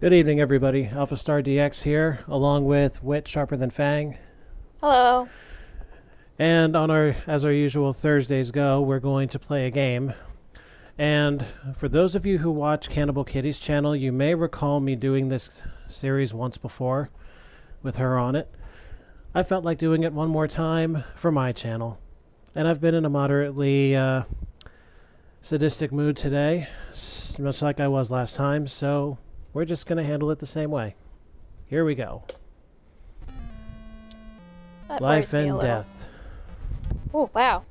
Good evening, everybody. AlphaStarDX here, along with witsharprthnfang. Hello. And as our usual Thursdays go, we're going to play a game. And for those of you who watch Cannibal Kitty's channel, you may recall me doing this series once before with her on it. I felt like doing it one more time for my channel. And I've been in a moderately sadistic mood today, much like I was last time, so we're just going to handle it the same way. Here we go. That Life worries me a and little. death. Oh, wow.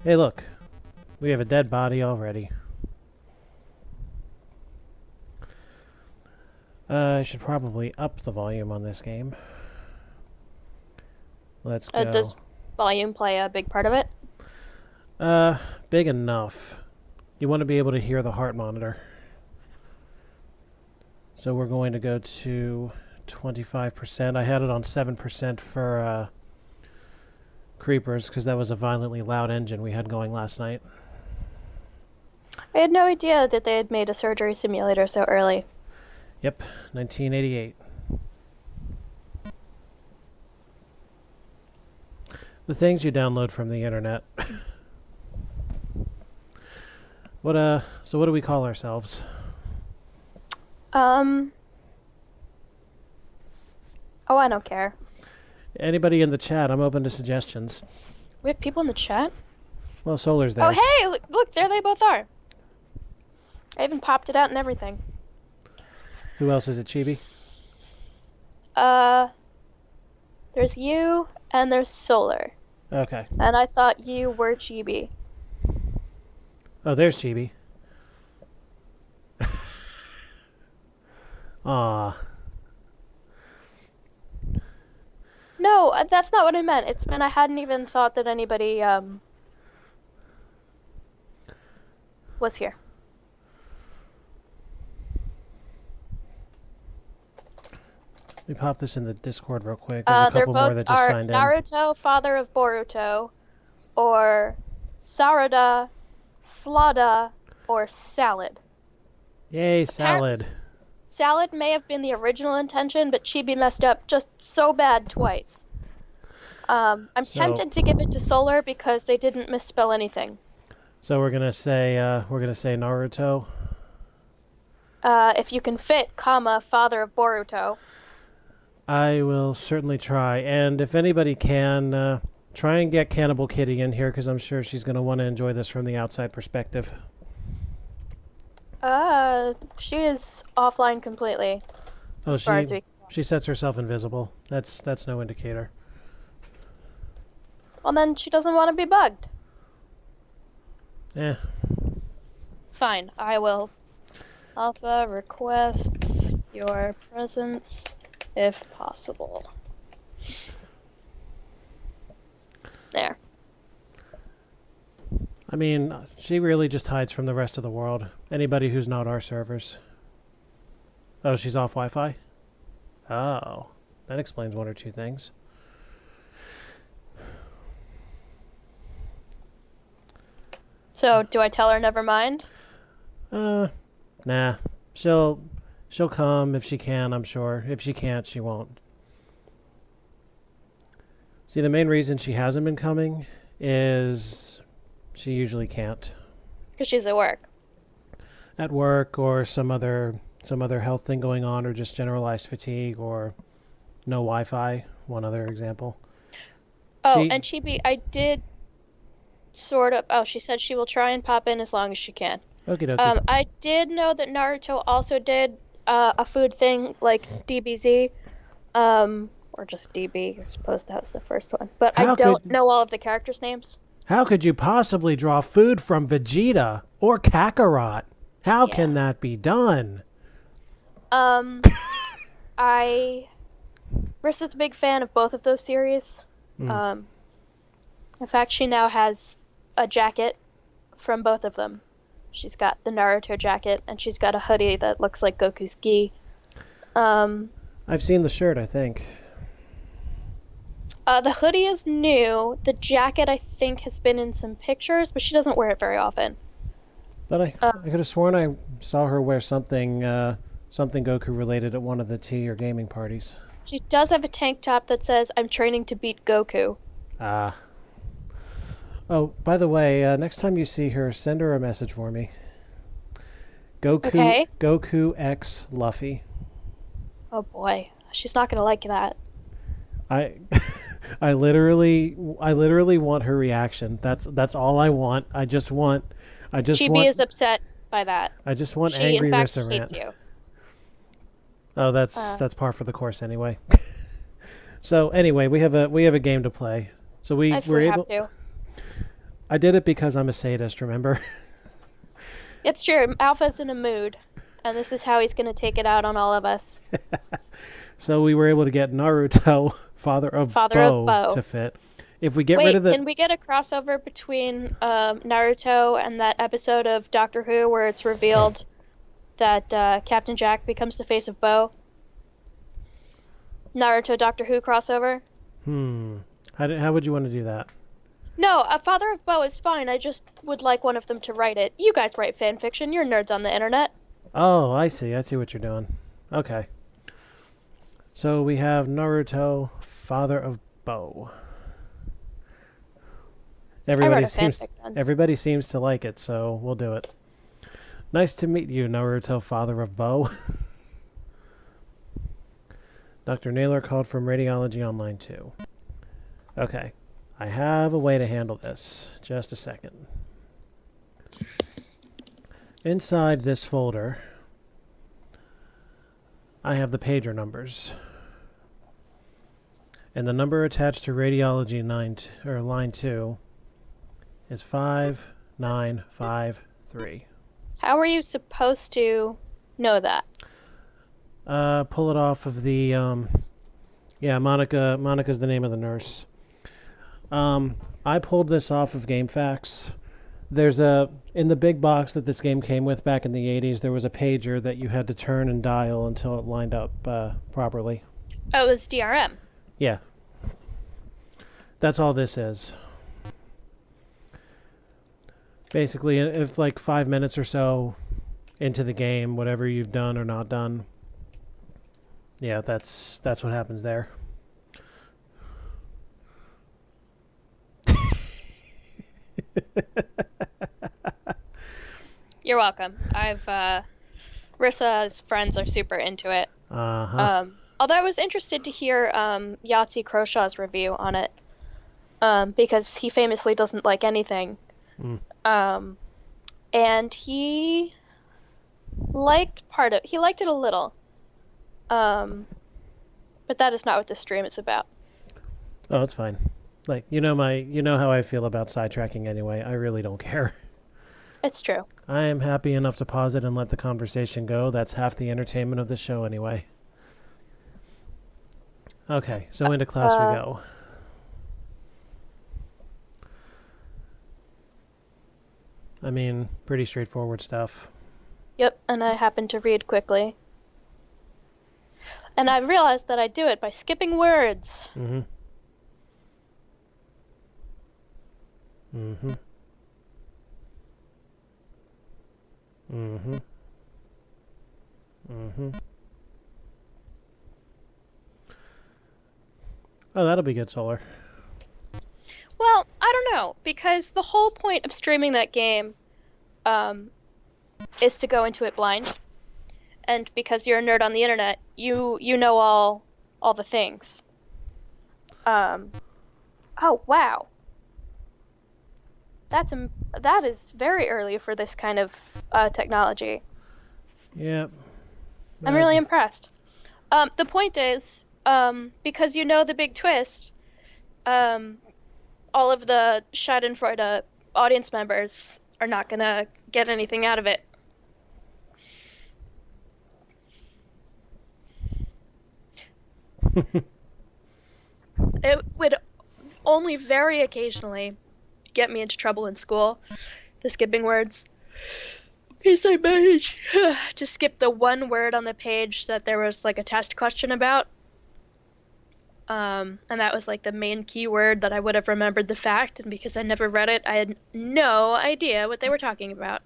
Hey, look. We have a dead body already. I should probably up the volume on this game. Let's go. Does volume play a big part of it? Big enough. You want to be able to hear the heart monitor. So we're going to go to 25%. I had it on 7% for Creepers, because that was a violently loud engine we had going last night. I had no idea that they had made a surgery simulator so early. Yep, 1988. The things you download from the internet. So what do we call ourselves? Oh, I don't care. Anybody in the chat, I'm open to suggestions. We have people in the chat? Well, Solar's there. Oh, hey! Look, there they both are. I even popped it out and everything. Who else is it, Chibi? There's you, and there's Solar. Okay. And I thought you were Chibi. Oh, there's Chibi. Aw. No, that's not what I meant. It's meant I hadn't even thought that anybody, was here. Let me pop this in the Discord real quick. There's a Their couple more votes that just are signed in. Naruto, father of Boruto, or Sarada, Slada, or Salad. Yay, salad. Salad may have been the original intention, but Chibi messed up just so bad twice. I'm tempted to give it to Solar because they didn't misspell anything. So we're gonna say Naruto. If you can fit, comma, father of Boruto. I will certainly try, and if anybody can, try and get Cannibal Kitty in here, because I'm sure she's gonna want to enjoy this from the outside perspective. She is offline completely. Oh, as far as we can tell. she sets herself invisible. That's no indicator. Well, then she doesn't want to be bugged. Eh. Fine, I will. Alpha requests your presence if possible. There. I mean, she really just hides from the rest of the world. Anybody who's not our servers. Oh, she's off Wi-Fi? Oh, that explains one or two things. So, do I tell her never mind? Nah. She'll come if she can, I'm sure. If she can't, she won't. See, the main reason she hasn't been coming is she usually can't. Because she's at work. At work, or some other health thing going on, or just generalized fatigue, or no Wi-Fi, one other example. Oh, and Chibi, I did sort of... Oh, she said she will try and pop in as long as she can. Okie dokie. I did know that Naruto also did a food thing like DBZ, or just DB. I suppose that was the first one. But I don't know all of the characters' names. How could you possibly draw food from Vegeta or Kakarot? How can that be done? Rissa's a big fan of both of those series. In fact, she now has a jacket from both of them. She's got the Naruto jacket, and she's got a hoodie that looks like Goku's gi. I've seen the shirt, I think. The hoodie is new. The jacket, I think, has been in some pictures, but she doesn't wear it very often. Thought I could have sworn I saw her wear something something Goku related at one of the tea or gaming parties. She does have a tank top that says, "I'm training to beat Goku." Ah. Oh, by the way, next time you see her, send her a message for me. Okay. Goku X Luffy. Oh boy, she's not gonna like that. I I literally want her reaction. That's all I want. Chibi is upset by that. I just want She, angry in fact, Risserant. hates you. Oh, that's par for the course anyway. So anyway, we have a game to play. So we If were we able. have to. I did it because I'm a sadist. Remember? It's true. Alpha's in a mood, and this is how he's gonna take it out on all of us. So we were able to get Naruto, Father of Bow, to fit. If we get rid of the... can we get a crossover between Naruto and that episode of Doctor Who where it's revealed that Captain Jack becomes the face of Bow? Naruto Doctor Who crossover? How would you want to do that? No, a Father of Bow is fine. I just would like one of them to write it. You guys write fan fiction. You're nerds on the internet. Oh, I see what you're doing. Okay. So we have Naruto, Father of Bow. Everybody seems to like it, so we'll do it. Nice to meet you, Naruto, Father of Bow. Dr. Naylor called from Radiology Online 2. Okay. I have a way to handle this. Just a second. Inside this folder, I have the pager numbers. And the number attached to Radiology line 2 is 5953. How are you supposed to know that? Pull it off of the Monica's the name of the nurse. I pulled this off of GameFAQs. In the big box that this game came with back in the 80s, there was a pager that you had to turn and dial until it lined up properly. Oh, it was DRM. Yeah. That's all this is. Basically, if like 5 minutes or so into the game, whatever you've done or not done, yeah, that's what happens there. You're welcome. Rissa's friends are super into it. Although I was interested to hear Yahtzee Crowshaw's review on it, because he famously doesn't like anything. And he liked it a little. But that is not what this stream is about. Oh, it's fine. Like, you know how I feel about sidetracking anyway. I really don't care. It's true. I am happy enough to pause it and let the conversation go. That's half the entertainment of the show anyway. Okay, so into class we go. I mean, pretty straightforward stuff. Yep, and I happen to read quickly. And I realized that I do it by skipping words. Mm-hmm. Mm-hmm. Mm-hmm. Mm-hmm. Oh, that'll be good, Solar. Well, I don't know, because the whole point of streaming that game is to go into it blind. And because you're a nerd on the internet, you know all the things. Oh, wow. That is very early for this kind of technology. Yep. I'm really impressed. The point is, because you know the big twist, all of the Schadenfreude audience members are not going to get anything out of it. It would only very occasionally get me into trouble in school, the skipping words. Because I managed to skip the one word on the page that there was like a test question about. And that was like the main keyword that I would have remembered the fact, and because I never read it, I had no idea what they were talking about.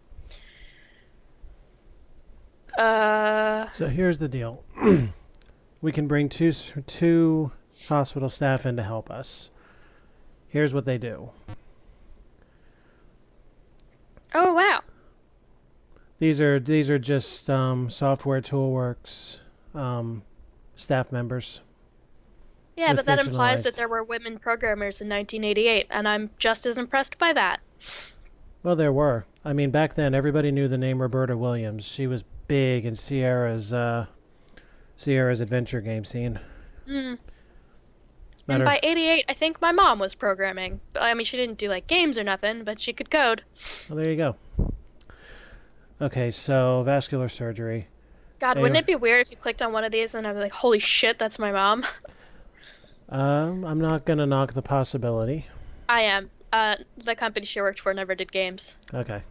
So here's the deal. We can bring two hospital staff in to help us. Here's what they do. Oh, wow. These are just Software Toolworks staff members. Yeah, with but that implies that fictionalized- there were women programmers in 1988, and I'm just as impressed by that. Well, there were. I mean, back then, everybody knew the name Roberta Williams. She was big in Sierra's adventure game scene. Mm. And Matter- by 88, I think my mom was programming. I mean, she didn't do, like, games or nothing, but she could code. Well, there you go. Okay, so vascular surgery. God, Hey, wouldn't it be weird if you clicked on one of these and I'd be like, holy shit, that's my mom? I'm not going to knock the possibility. I am. The company she worked for never did games. Okay.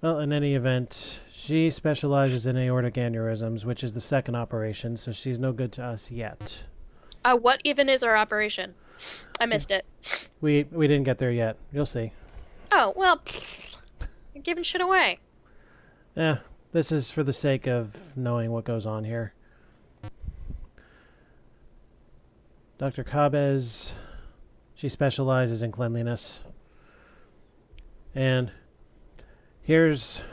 Well, in any event, she specializes in aortic aneurysms, which is the second operation, so she's no good to us yet. What even is our operation? I missed it. We didn't get there yet. You'll see. Oh, well, you're giving shit away. Yeah, this is for the sake of knowing what goes on here. Dr. Cabez, she specializes in cleanliness. And here's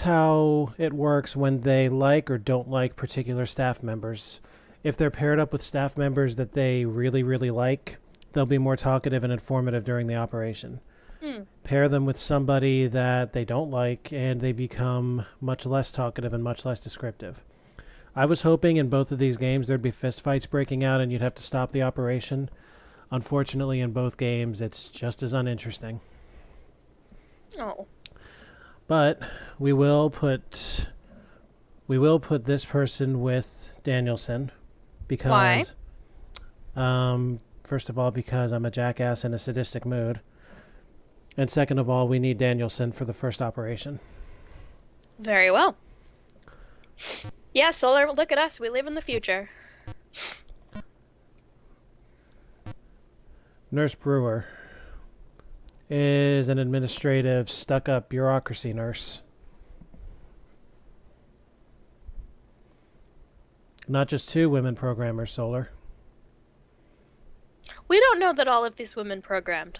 how it works when they like or don't like particular staff members. If they're paired up with staff members that they really, really like, they'll be more talkative and informative during the operation. Pair them with somebody that they don't like, and they become much less talkative and much less descriptive. I was hoping in both of these games there'd be fistfights breaking out and you'd have to stop the operation. Unfortunately, in both games, it's just as uninteresting. Oh. But we will put this person with Danielson because first of all, because I'm a jackass in a sadistic mood. And second of all, we need Danielson for the first operation. Very well. Yeah, Solar, look at us. We live in the future. Nurse Brewer is an administrative, stuck-up bureaucracy nurse. Not just two women programmers, Solar. We don't know that all of these women programmed.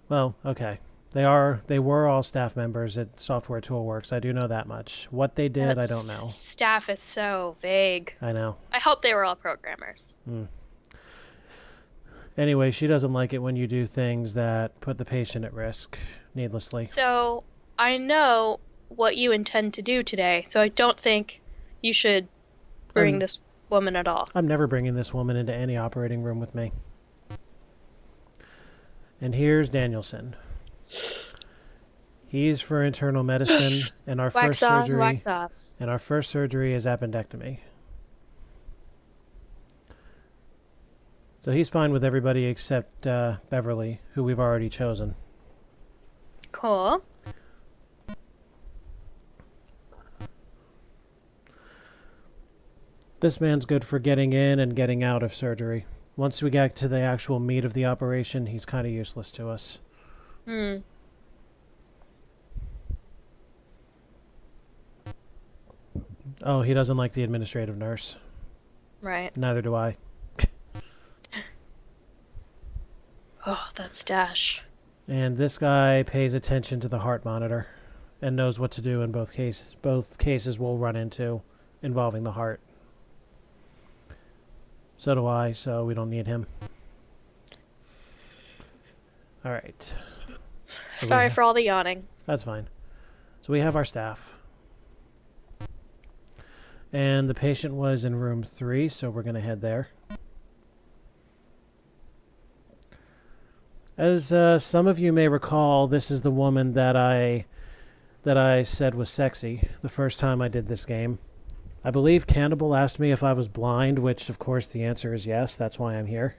Well, okay. They were all staff members at Software Toolworks. I do know that much. What they did, I don't know. Staff is so vague. I know. I hope they were all programmers. Anyway, she doesn't like it when you do things that put the patient at risk needlessly. So, I know what you intend to do today, so I don't think you should bring this woman at all. I'm never bringing this woman into any operating room with me. And here's Danielson. He's for internal medicine, and our Wax first on, surgery. wax off. And our first surgery is appendectomy. So he's fine with everybody except Beverly, who we've already chosen. Cool. This man's good for getting in and getting out of surgery. Once we get to the actual meat of the operation, he's kind of useless to us. Oh, he doesn't like the administrative nurse. Right. Neither do I. Oh, that's Dash. And this guy pays attention to the heart monitor and knows what to do in both cases. Both cases we'll run into involving the heart. So do I, so we don't need him. All right. So Sorry for all the yawning. That's fine. So we have our staff. And the patient was in room 3, so we're going to head there. As some of you may recall, this is the woman that I said was sexy the first time I did this game. I believe Cannibal asked me if I was blind, which of course the answer is yes. That's why I'm here.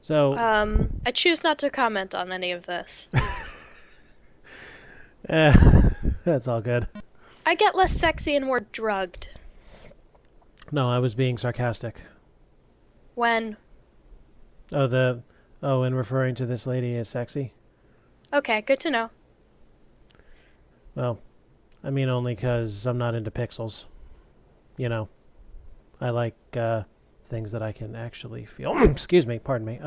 So I choose not to comment on any of this. that's all good. I get less sexy and more drugged. No, I was being sarcastic. When? And referring to this lady as sexy? Okay, good to know. Well, I mean only because I'm not into pixels. You know, I like things that I can actually feel. Excuse me, pardon me.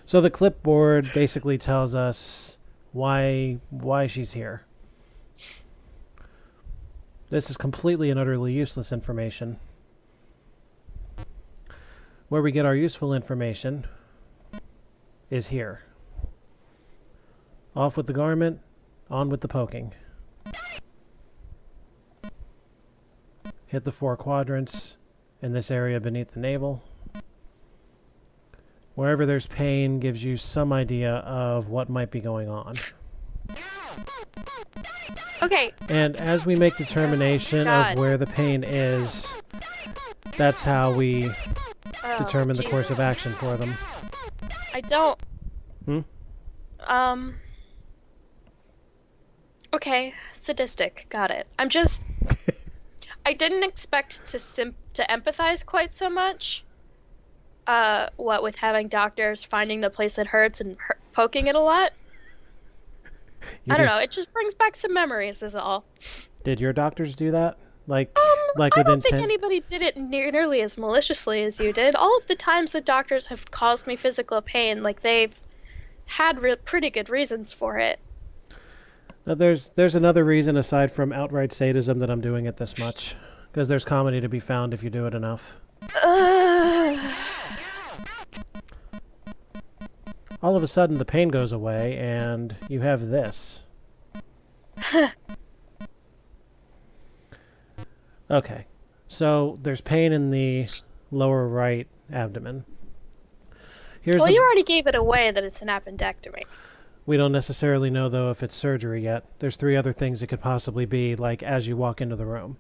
So the clipboard basically tells us why she's here. This is completely and utterly useless information. Where we get our useful information is here. Off with the garment, on with the poking. Hit the 4 quadrants in this area beneath the navel. Wherever there's pain gives you some idea of what might be going on. Okay. And as we make determination of where the pain is, that's how we determine the course of action for them. I don't... Okay, sadistic. Got it. I'm just... I didn't expect to empathize quite so much. What with having doctors finding the place that hurts and poking it a lot. I don't know. It just brings back some memories, is all. Did your doctors do that? Like I don't think anybody did it nearly as maliciously as you did. All of the times the doctors have caused me physical pain, like they've had pretty good reasons for it. Now, there's another reason aside from outright sadism that I'm doing it this much, because there's comedy to be found if you do it enough. All of a sudden, the pain goes away, and you have this. Okay, so there's pain in the lower right abdomen. Well, you already gave it away that it's an appendectomy. We don't necessarily know, though, if it's surgery yet. There's 3 other things it could possibly be, like as you walk into the room.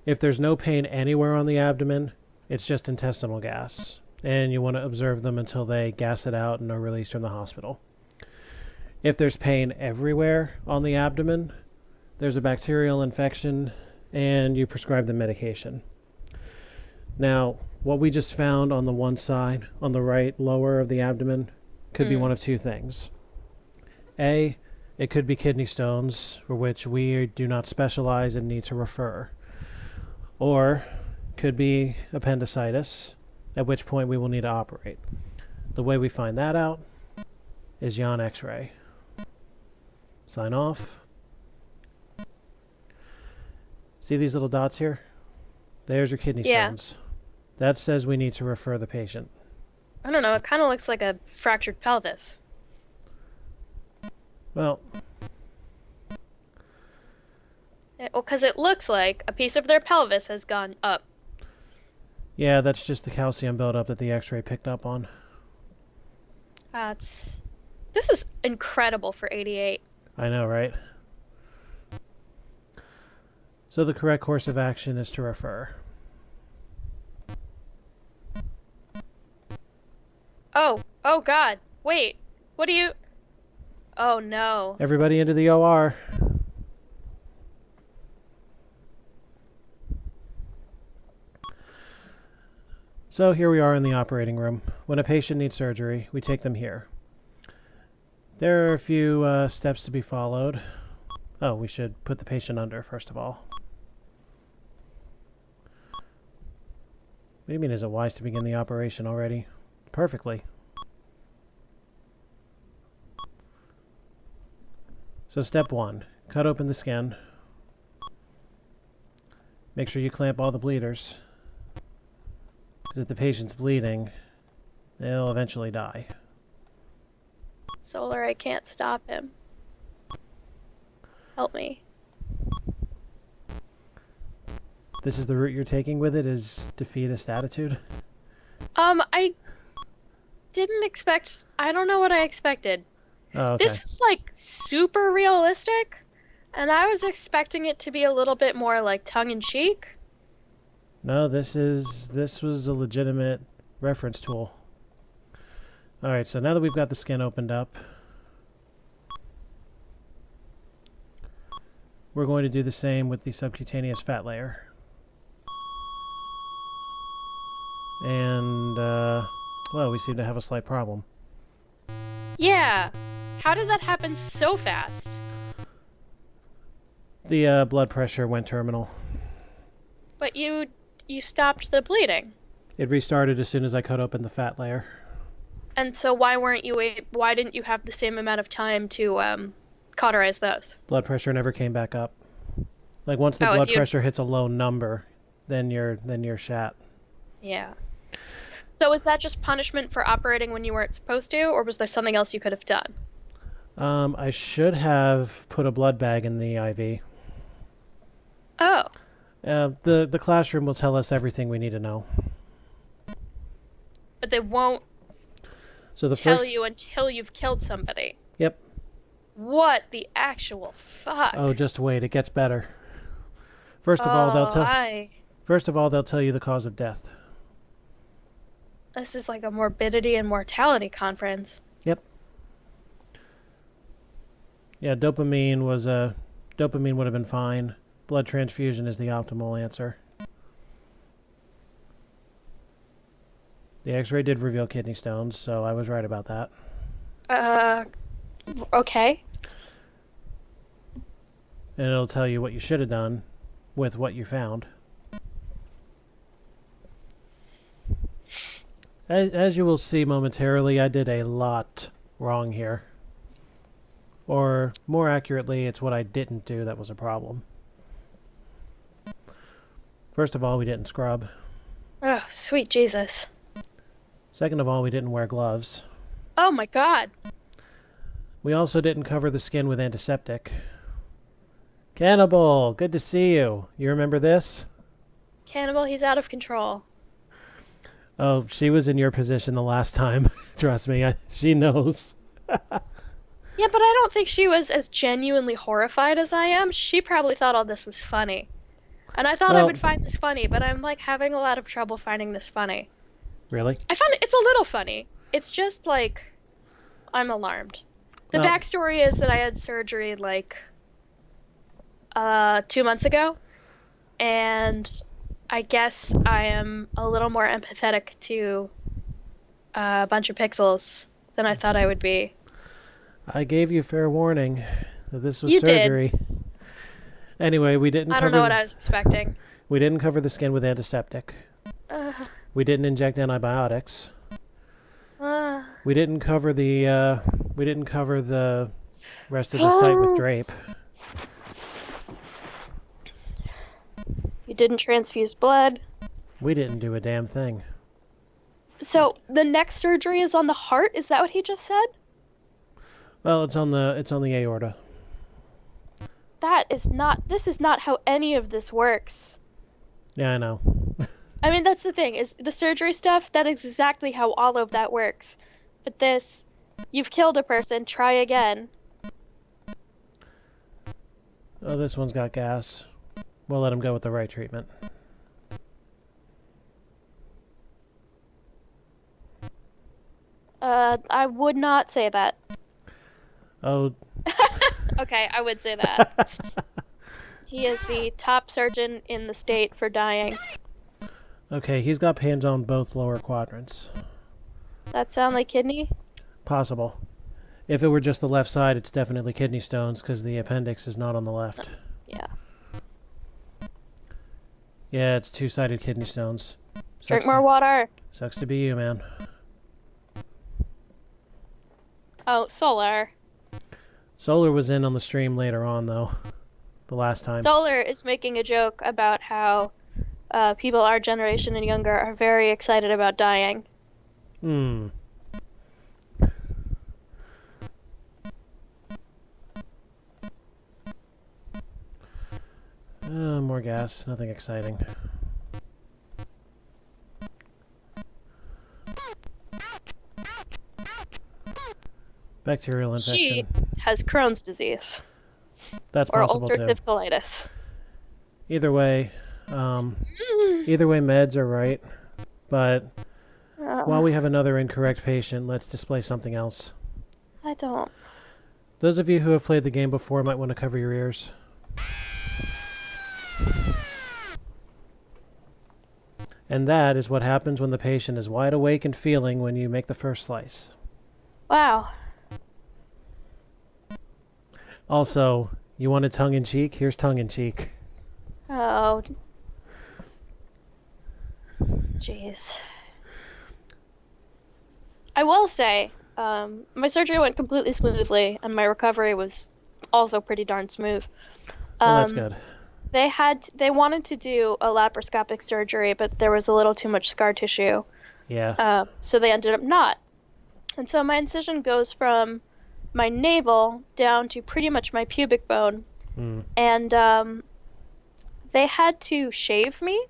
If there's no pain anywhere on the abdomen, it's just intestinal gas, and you want to observe them until they gas it out and are released from the hospital. If there's pain everywhere on the abdomen, there's a bacterial infection, and you prescribe the medication. Now, what we just found on the one side, on the right lower of the abdomen, could be one of 2 things. A, it could be kidney stones, for which we do not specialize and need to refer. Or, could be appendicitis, at which point we will need to operate. The way we find that out is yawn x-ray. Sign off. See these little dots here? There's your kidney stones. That says we need to refer the patient. I don't know, it kind of looks like a fractured pelvis. Well, because it looks like a piece of their pelvis has gone up. Yeah, that's just the calcium buildup that the x-ray picked up on. This is incredible for 88. I know, right? So the correct course of action is to refer. Oh God, wait, what do you... Oh no. Everybody into the OR. So here we are in the operating room. When a patient needs surgery, we take them here. There are a few steps to be followed. Oh, we should put the patient under, first of all. What do you mean, is it wise to begin the operation already? Perfectly. So step 1, cut open the skin. Make sure you clamp all the bleeders. Because if the patient's bleeding, they'll eventually die. Solar, I can't stop him. Help me. This is the route you're taking with it, is defeatist attitude? I didn't expect... I don't know what I expected. Oh, okay. This is, like, super realistic, and I was expecting it to be a little bit more, like, tongue-in-cheek. No, this was a legitimate reference tool. Alright, so now that we've got the skin opened up, we're going to do the same with the subcutaneous fat layer. And, well, we seem to have a slight problem. Yeah. How did that happen so fast? The blood pressure went terminal. But you stopped the bleeding. It restarted as soon as I cut open the fat layer. And so why didn't you have the same amount of time to cauterize those? Blood pressure never came back up. Like once the blood pressure hits a low number, then you're shat. Yeah. So was that just punishment for operating when you weren't supposed to, or was there something else you could have done? I should have put a blood bag in the IV. Oh. The classroom will tell us everything we need to know. But they won't tell you until you've killed somebody. Yep. What the actual fuck? Oh, just wait. It gets better. First of all, they'll tell you the cause of death. This is like a morbidity and mortality conference. Yep. Yeah, dopamine would have been fine. Blood transfusion is the optimal answer. The X-ray did reveal kidney stones, so I was right about that. Okay. And it'll tell you what you should have done with what you found. As you will see momentarily, I did a lot wrong here. Or, more accurately, it's what I didn't do that was a problem. First of all, we didn't scrub. Oh, sweet Jesus. Second of all, we didn't wear gloves. Oh my god. We also didn't cover the skin with antiseptic. Cannibal, good to see you. You remember this? Cannibal, he's out of control. Oh, she was in your position the last time. Trust me, she knows. Yeah, but I don't think she was as genuinely horrified as I am. She probably thought all this was funny. And I thought I would find this funny, but I'm like having a lot of trouble finding this funny. Really? I found it's a little funny. It's just like, I'm alarmed. The backstory is that I had surgery like 2 months ago, and I guess I am a little more empathetic to a bunch of pixels than I thought I would be. I gave you fair warning that this was you surgery. Did. Anyway, we didn't I don't know what I was expecting. We didn't cover the skin with antiseptic. We didn't inject antibiotics. We didn't cover the rest of the site with drape. You didn't transfuse blood. We didn't do a damn thing. So the next surgery is on the heart? Is that what he just said? Well, it's on the aorta. This is not how any of this works. Yeah, I know. I mean, that's the thing, is the surgery stuff, that is exactly how all of that works. But this, you've killed a person, try again. Oh, this one's got gas. We'll let him go with the right treatment. I would not say that. Oh. Okay, I would say that. He is the top surgeon in the state for dying. Okay, he's got pains on both lower quadrants. That sound like kidney? Possible. If it were just the left side, it's definitely kidney stones because the appendix is not on the left. Yeah. Yeah, it's two-sided kidney stones. Drink more water. Sucks to be you, man. Oh, Solar. Solar was in on the stream later on, though. The last time. Solar is making a joke about how people our generation and younger are very excited about dying. More gas. Nothing exciting. Bacterial infection. She has Crohn's disease. That's possible, or ulcerative too. colitis. Either way, meds are right. But while we have another incorrect patient, let's display something else. I don't. Those of you who have played the game before might want to cover your ears. And that is what happens when the patient is wide awake and feeling when you make the first slice. Wow. Also, you wanted tongue-in-cheek? Here's tongue-in-cheek. Oh, jeez. I will say, my surgery went completely smoothly, and my recovery was also pretty darn smooth. Well, that's Um, good. they wanted to do a laparoscopic surgery, but there was a little too much scar tissue, Yeah. so they ended up not. And so my incision goes from my navel down to pretty much my pubic bone, Mm. and they had to shave me.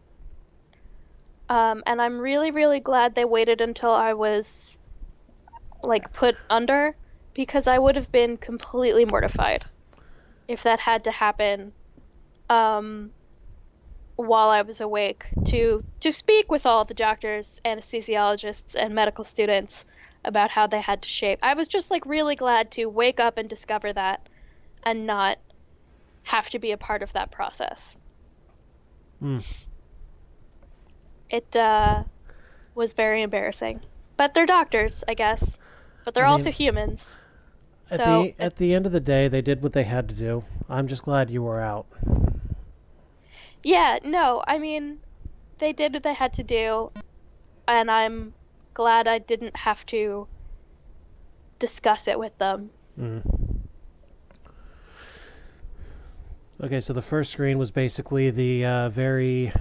And I'm really, really glad they waited until I was like put under, because I would have been completely mortified if that had to happen um, while I was awake to speak with all the doctors, anesthesiologists, and medical students about how they had to shave. I was just like really glad to wake up and discover that and not have to be a part of that process. Mm. It was very embarrassing. But they're doctors, I guess. But they're I also mean, humans. at So, the end of the day, they did what they had to do. I'm just glad you were out. yeah, no, I mean, they did what they had to do, and I'm glad I didn't have to discuss it with them. Mm. Okay, so the first screen was basically the very,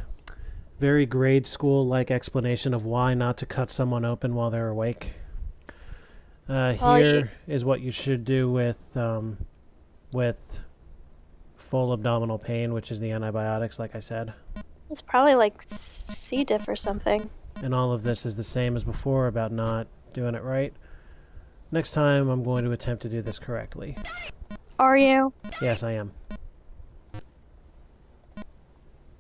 very grade school-like explanation of why not to cut someone open while they're awake. Well, Here is what you should do with full abdominal pain, which is the antibiotics, like I said. it's probably like C. diff or something. And all of this is the same as before about not doing it right. Next time, I'm going to attempt to do this correctly. Are you? Yes, I am.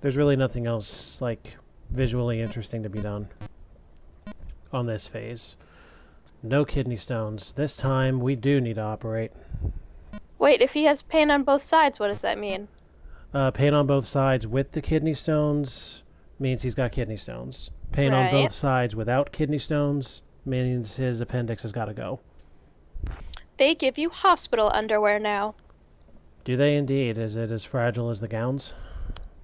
There's really nothing else, like, visually interesting to be done on this phase. No kidney stones. This time, we do need to operate. Wait, if he has pain on both sides, what does that mean? Pain on both sides with the kidney stones means he's got kidney stones. Pain on Right. both sides without kidney stones means his appendix has got to go. They give you hospital underwear now. Do they indeed? Is it as fragile as the gowns?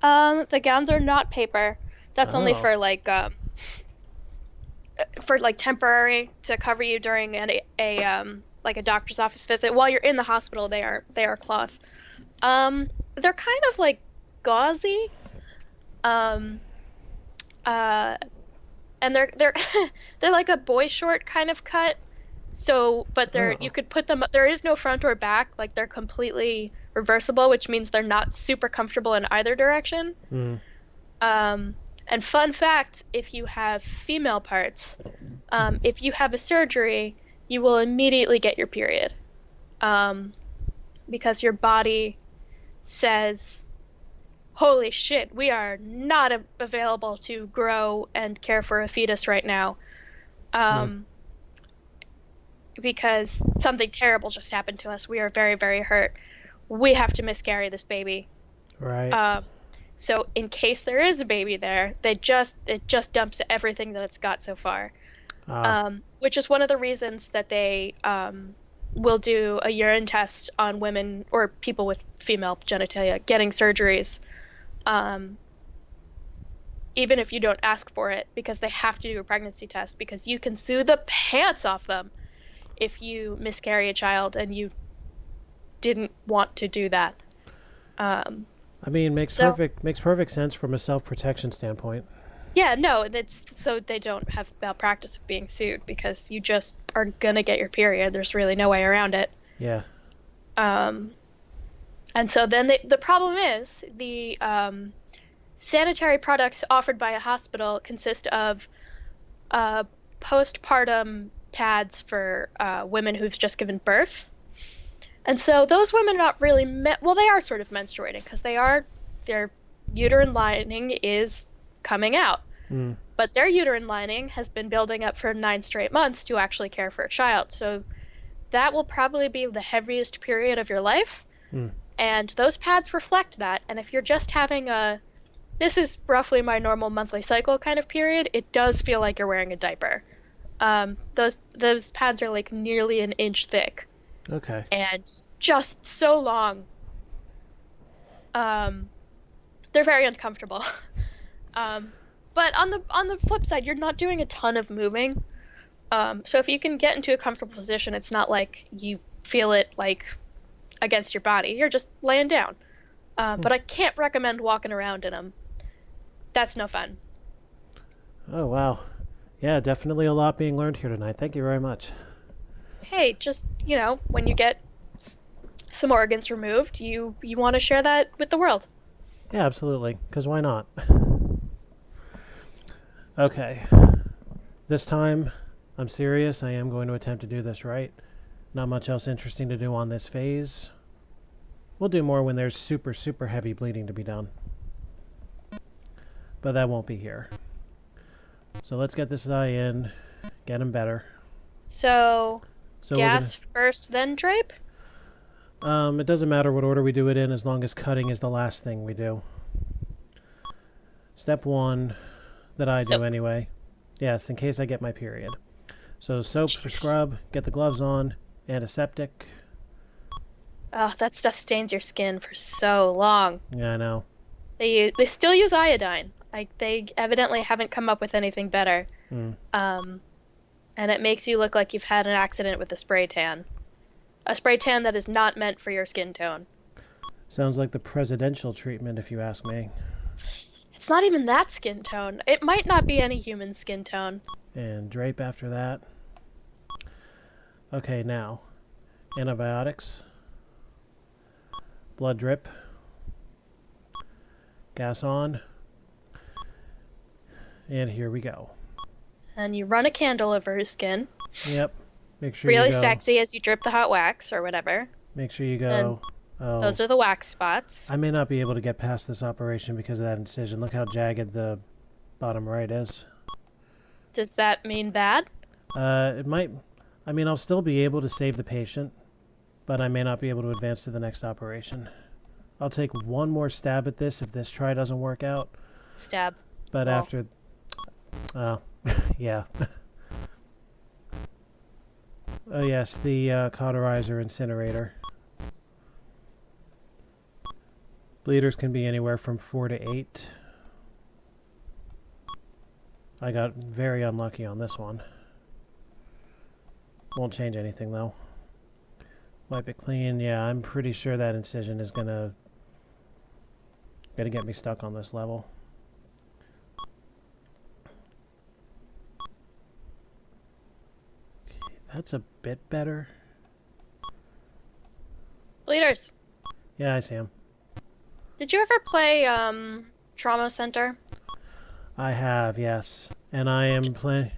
The gowns are not paper. That's only Oh. for like temporary to cover you during a like a doctor's office visit. While you're in the hospital, they are cloth. They're kind of like gauzy. Um, and they're they're like a boy short kind of cut. So, but Oh. you could put them. There is no front or back. Like they're completely reversible, which means they're not super comfortable in either direction. Mm. And fun fact, if you have female parts, if you have a surgery, you will immediately get your period. Because your body says, holy shit, we are not available to grow and care for a fetus right now. Because something terrible just happened to us. We are very, very hurt. We have to miscarry this baby. Right. So in case there is a baby there, it just dumps everything that it's got so far. Which is one of the reasons that they will do a urine test on women or people with female genitalia getting surgeries, even if you don't ask for it, because they have to do a pregnancy test, because you can sue the pants off them if you miscarry a child and you didn't want to do that. I mean, makes perfect sense from a self-protection standpoint. Yeah, no, that's so they don't have malpractice of being sued, because you just are gonna get your period. There's really no way around it. Yeah. And so then the problem is the sanitary products offered by a hospital consist of postpartum pads for women who've just given birth. And so those women are not really well, they are sort of menstruating, because their uterine lining is coming out. But their uterine lining has been building up for 9 straight months to actually care for a child. So that will probably be the heaviest period of your life. And those pads reflect that. And if you're just having this is roughly my normal monthly cycle kind of period, it does feel like you're wearing a diaper. Those pads are like nearly an inch thick. Okay. And just so long. They're very uncomfortable. But on the flip side, you're not doing a ton of moving. So if you can get into a comfortable position, it's not like you feel it like against your body. You're just laying down. But I can't recommend walking around in them. That's no fun. Oh, wow. Yeah, definitely a lot being learned here tonight. Thank you very much. Hey, just, when you get some organs removed, you want to share that with the world. Yeah, absolutely. Because why not? Okay. This time, I'm serious. I am going to attempt to do this right. Not much else interesting to do on this phase. We'll do more when there's super, super heavy bleeding to be done. But that won't be here. So let's get this eye in, get him better. So gas first, then drape? It doesn't matter what order we do it in as long as cutting is the last thing we do. Step 1 that I do anyway. Yes, in case I get my period. So soap for scrub, get the gloves on, antiseptic. Oh, that stuff stains your skin for so long. Yeah, I know. They still use iodine. They evidently haven't come up with anything better. And it makes you look like you've had an accident with a spray tan. A spray tan that is not meant for your skin tone. Sounds like the presidential treatment, if you ask me. It's not even that skin tone. It might not be any human skin tone. And drape after that. Okay, now. Antibiotics. Blood drip. Gas on. And here we go. And you run a candle over his skin. Yep. Make sure really you go. Sexy as you drip the hot wax or whatever. Make sure you go. Oh. Those are the wax spots. I may not be able to get past this operation because of that incision. Look how jagged the bottom right is. Does that mean bad? It might. I mean, I'll still be able to save the patient, but I may not be able to advance to the next operation. I'll take one more stab at this if this try doesn't work out. Stab. But after... yeah. Oh, yes, the cauterizer incinerator. Bleeders can be anywhere from 4 to 8. I got very unlucky on this one. Won't change anything, though. Wipe it clean. Yeah, I'm pretty sure that incision is gonna get me stuck on this level. Okay, that's a bit better. Bleeders. Yeah, I see him. Did you ever play Trauma Center? I have, yes. And I am playing...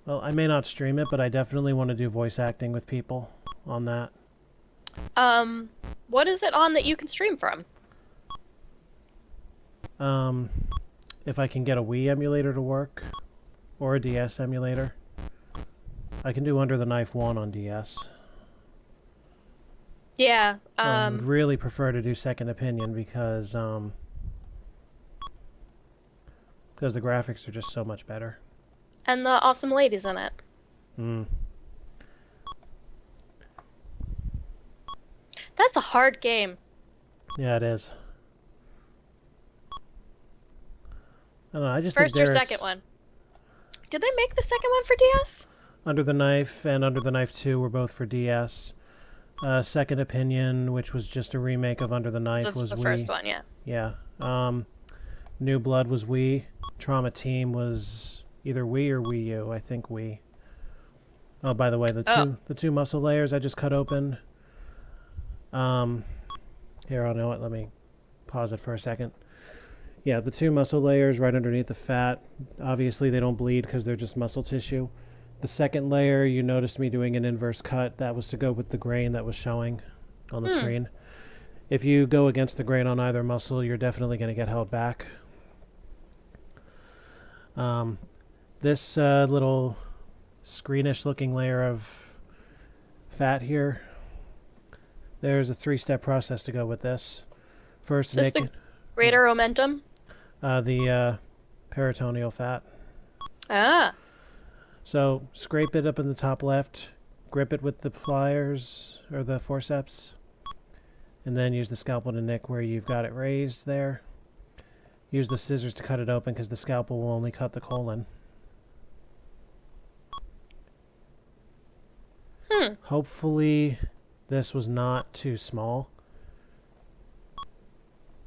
Well, I may not stream it, but I definitely want to do voice acting with people on that. What is it on that you can stream from? If I can get a Wii emulator to work, or a DS emulator. I can do Under the Knife 1 on DS. Yeah, I would really prefer to do Second Opinion because the graphics are just so much better. And the awesome ladies in it. That's a hard game. Yeah, it is. I don't know, I just First think or second one? Did they make the second one for DS? Under the Knife and Under the Knife 2 were both for DS. Second Opinion, which was just a remake of Under the Knife, was the Wii. first one, yeah. Yeah. New Blood was Wii. Trauma Team was either Wii or Wii U. I think Wii. Oh, by the way, the two muscle layers I just cut open. Here, I know it. Let me pause it for a second. Yeah, the two muscle layers right underneath the fat. Obviously, they don't bleed because they're just muscle tissue. The second layer, you noticed me doing an inverse cut. That was to go with the grain that was showing on the screen. If you go against the grain on either muscle, you're definitely going to get held back. This little screenish looking layer of fat here, there's a 3-step process to go with this. First, Is this the greater omentum? The peritoneal fat. Ah. So scrape it up in the top left, grip it with the pliers or the forceps, And then use the scalpel to nick where you've got it raised there. Use the scissors to cut it open because the scalpel will only cut the colon. Hopefully this was not too small.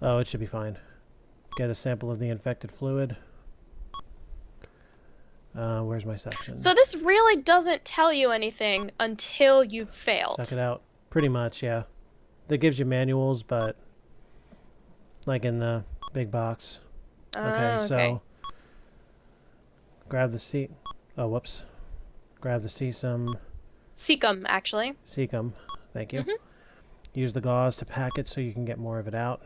Oh, it should be fine. Get a sample of the infected fluid. Where's my section? So this really doesn't tell you anything until you've failed. Suck it out. Pretty much, yeah. That gives you manuals, but like in the big box. Okay, so grab the seat. Oh, whoops. Grab the cecum. Cecum, actually. Cecum. Thank you. Use the gauze to pack it so you can get more of it out.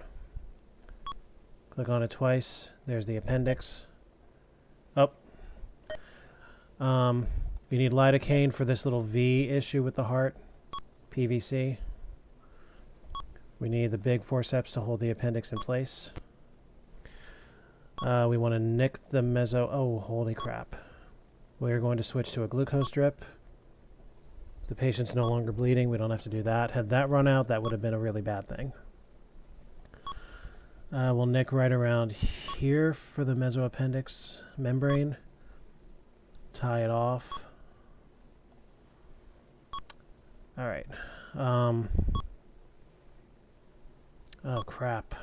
Click on it twice. There's the appendix. Oh. You need lidocaine for this little V issue with the heart. PVC. We need the big forceps to hold the appendix in place. We want to nick the meso... Oh, holy crap. We're going to switch to a glucose drip. The patient's no longer bleeding. We don't have to do that. Had that run out, that would have been a really bad thing. We'll nick right around here for the mesoappendix membrane. Tie it off. All right. Oh, crap.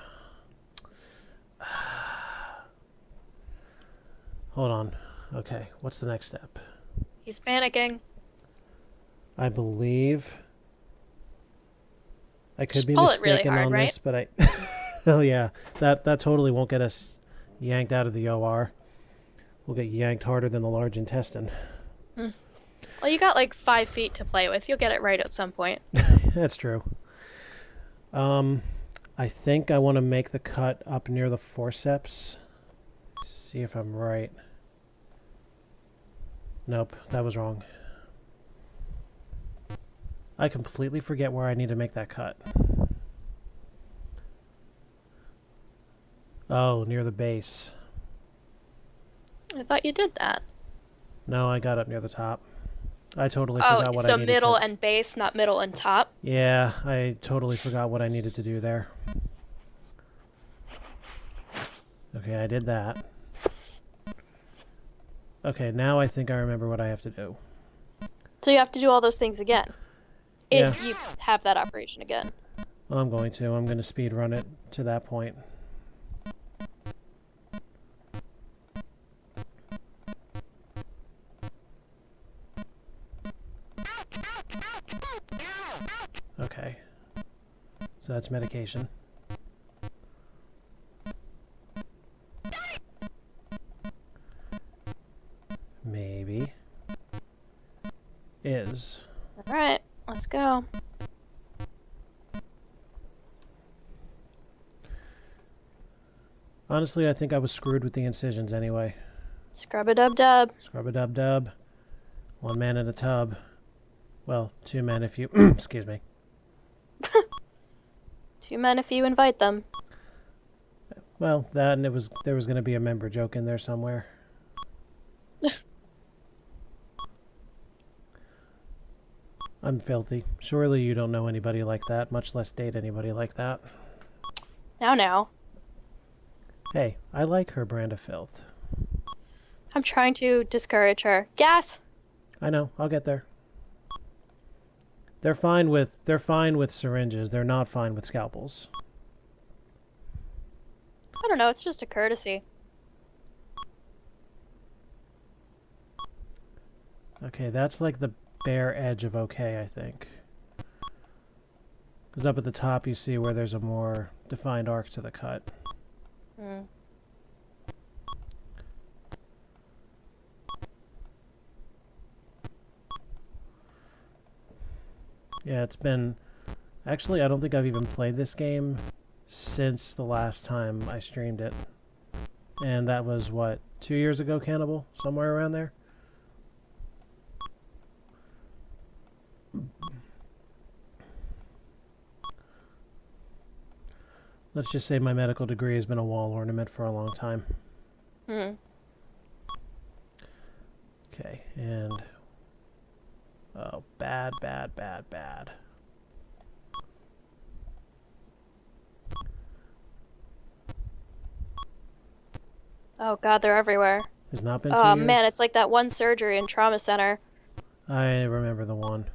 Hold on. Okay, what's the next step? He's panicking. I believe... I could Just be pull it mistaken really hard, on right? this, but I... Oh, yeah. That totally won't get us yanked out of the OR. We'll get yanked harder than the large intestine. Well, you got like 5 feet to play with. You'll get it right at some point. That's true. I think I want to make the cut up near the forceps. See if I'm right. Nope, that was wrong. I completely forget where I need to make that cut. Oh, near the base. I thought you did that. No, I got up near the top. I totally forgot what I so needed middle to... and base, not middle and top? Yeah, I totally forgot what I needed to do there. Okay, I did that. Okay, now I think I remember what I have to do. So you have to do all those things again. Yeah. If you have that operation again. I'm going to. I'm going to speed run it to that point. Okay. So that's medication. Maybe. Is. Alright, let's go. Honestly, I think I was screwed with the incisions anyway. Scrub-a-dub-dub. Scrub-a-dub-dub. One man in a tub. Well, two men if you... Excuse me. 2 men if you invite them. Well, that and there was going to be a member joke in there somewhere. I'm filthy. Surely you don't know anybody like that, much less date anybody like that. Now. Hey, I like her brand of filth. I'm trying to discourage her. Gas! I know, I'll get there. They're fine with syringes. They're not fine with scalpels. I don't know, it's just a courtesy. Okay, that's like the bare edge of okay, I think. Because up at the top you see where there's a more defined arc to the cut. Yeah, it's been... Actually, I don't think I've even played this game since the last time I streamed it. And that was, what, 2 years ago, Cannibal? Somewhere around there? Let's just say my medical degree has been a wall ornament for a long time. Okay, and... Oh, bad. Oh God, they're everywhere. It's not been 2 Oh years? man, it's like that one surgery and trauma center. I remember the one.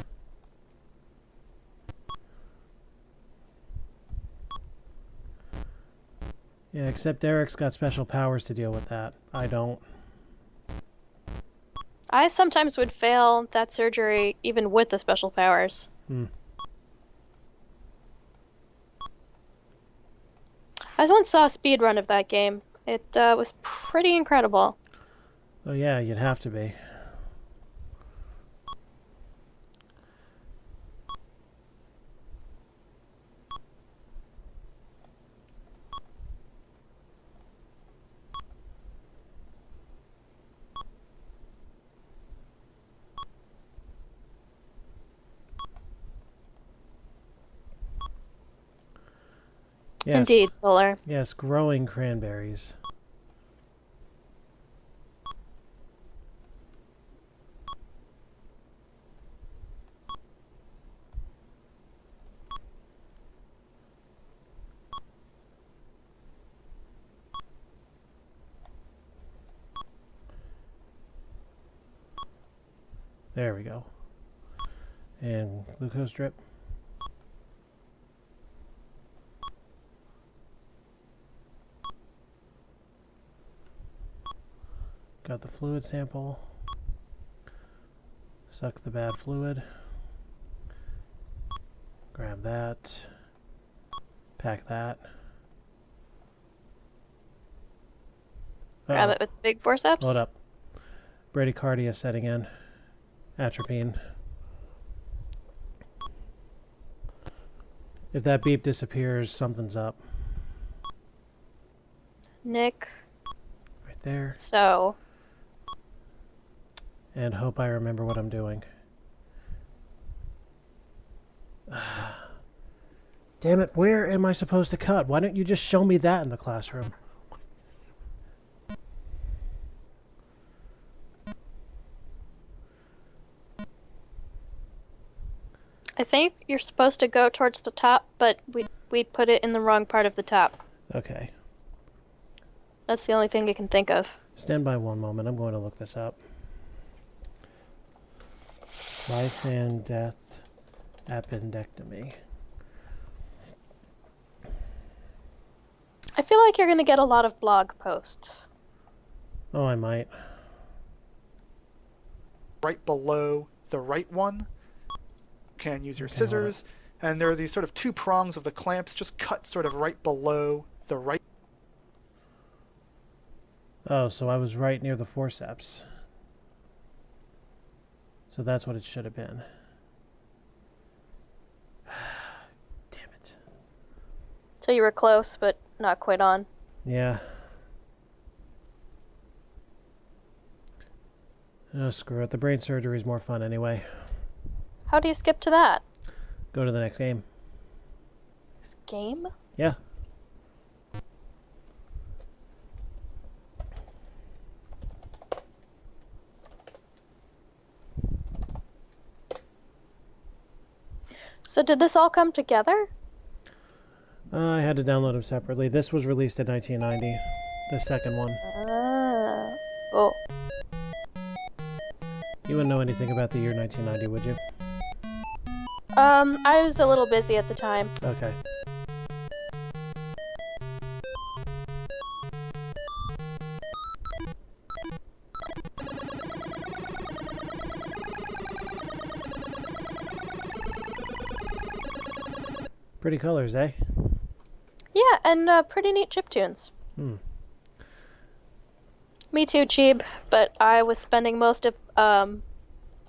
Yeah, except Eric's got special powers to deal with that. I don't. I sometimes would fail that surgery even with the special powers. Hmm. I once saw a speed run of that game. It was pretty incredible. Oh yeah, you'd have to be. Yes. Indeed, Solar. Yes, growing cranberries. There we go. And glucose drip. Got the fluid sample. Suck the bad fluid. Grab that. Pack that. Grab it with the big forceps. Hold up. Bradycardia setting in. Atropine. If that beep disappears, something's up. Nick. Right there. So. And hope I remember what I'm doing. Damn it, where am I supposed to cut? Why don't you just show me that in the classroom? I think you're supposed to go towards the top, but we put it in the wrong part of the top. Okay. That's the only thing I can think of. Stand by one moment. I'm going to look this up. Life and death appendectomy. I feel like you're going to get a lot of blog posts. Oh, I might. Right below the right one. You can use your scissors. And there are these sort of two prongs of the clamps. Just cut sort of right below the right. Oh, so I was right near the forceps. So that's what it should have been. Damn it. So you were close, but not quite on. Yeah. Oh, screw it. The brain surgery is more fun anyway. How do you skip to that? Go to the next game. This game? Yeah. So did this all come together? I had to download them separately. This was released in 1990. The second one. Oh. You wouldn't know anything about the year 1990, would you? I was a little busy at the time. Okay. Pretty colors, eh? Yeah, and pretty neat chiptunes. Hmm. Me too, Cheeb, but I was spending most of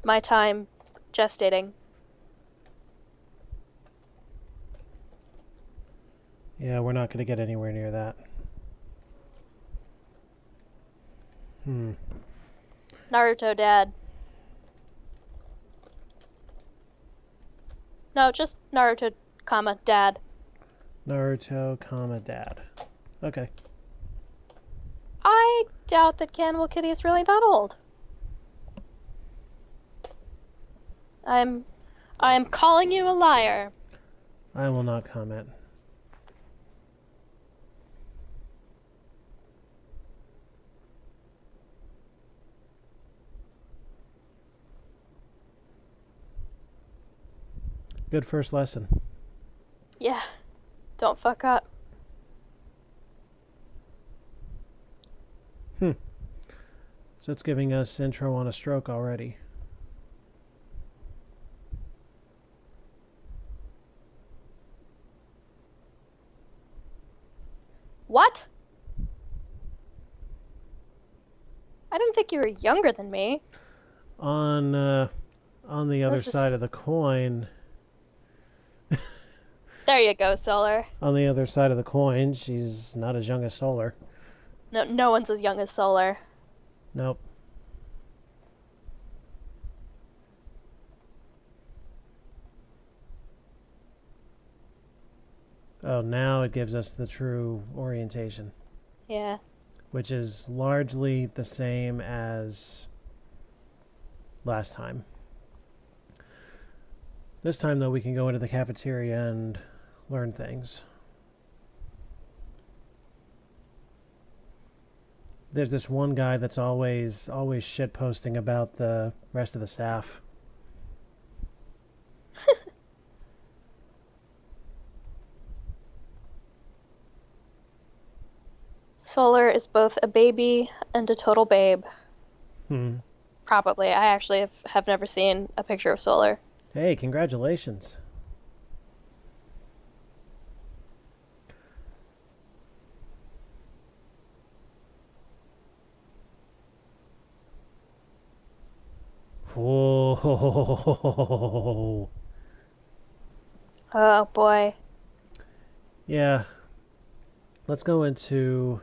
my time gestating. Yeah, we're not going to get anywhere near that. Naruto Dad. No, just Naruto, Dad. Naruto, Dad. Okay. I doubt that Cannibal Kitty is really that old. I'm calling you a liar. I will not comment. Good first lesson. Yeah. Don't fuck up. So it's giving us intro on a stroke already. What? I didn't think you were younger than me. On the other side of the coin. There you go, Solar. On the other side of the coin, she's not as young as Solar. No one's as young as Solar. Nope. Oh, now it gives us the true orientation. Yeah. Which is largely the same as last time. This time, though, we can go into the cafeteria and learn things. There's this one guy that's always shit posting about the rest of the staff. Solar is both a baby and a total babe. Probably. I actually have never seen a picture of Solar. Hey, congratulations. Whoa. Oh, boy. Yeah. Let's go into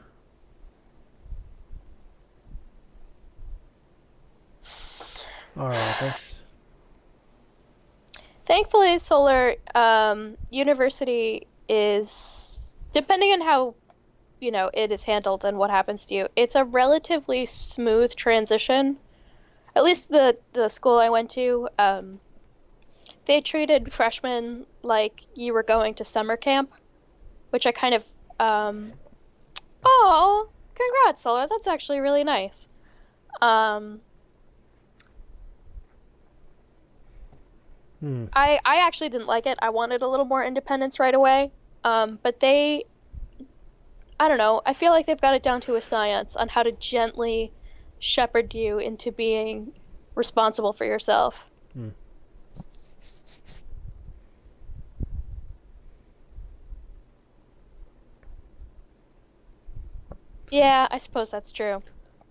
our office. Thankfully, Solar University is, depending on how, it is handled and what happens to you, it's a relatively smooth transition. At least the school I went to, they treated freshmen like you were going to summer camp, which I kind of, oh, congrats, Solar. That's actually really nice. I actually didn't like it. I wanted a little more independence right away. But I don't know, I feel like they've got it down to a science on how to gently shepherd you into being responsible for yourself. Yeah, I suppose that's true.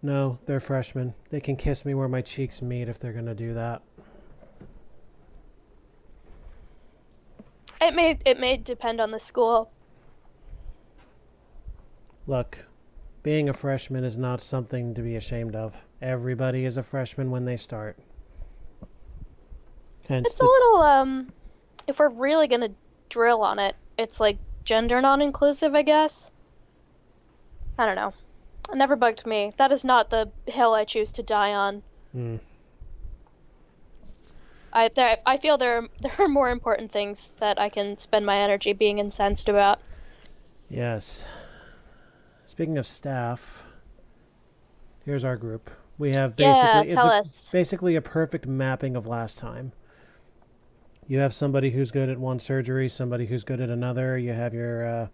No, they're freshmen. They can kiss me where my cheeks meet if they're going to do that. It may depend on the school. Look, being a freshman is not something to be ashamed of. Everybody is a freshman when they start. Hence It's a little, if we're really gonna drill on it, it's like gender non-inclusive, I guess. I don't know. It never bugged me. That is not the hill I choose to die on. I feel there are more important things that I can spend my energy being incensed about. Yes. Speaking of staff, here's our group. We have basically basically a perfect mapping of last time. You have somebody who's good at one surgery, somebody who's good at another. You have your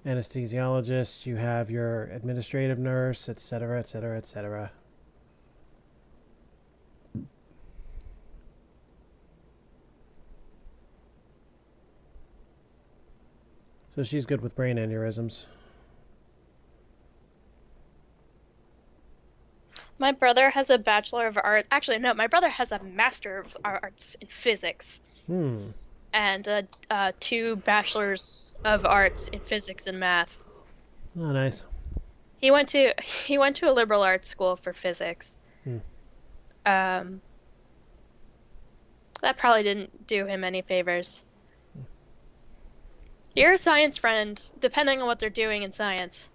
anesthesiologist, you have your administrative nurse, etc., etc., etc. So she's good with brain aneurysms. My brother has a Bachelor of Art. Actually, no, my brother has a Master of Arts in Physics. And 2 Bachelors of Arts in Physics and Math. Oh, nice. He went to a liberal arts school for physics. That probably didn't do him any favors. Your science friend, depending on what they're doing in science,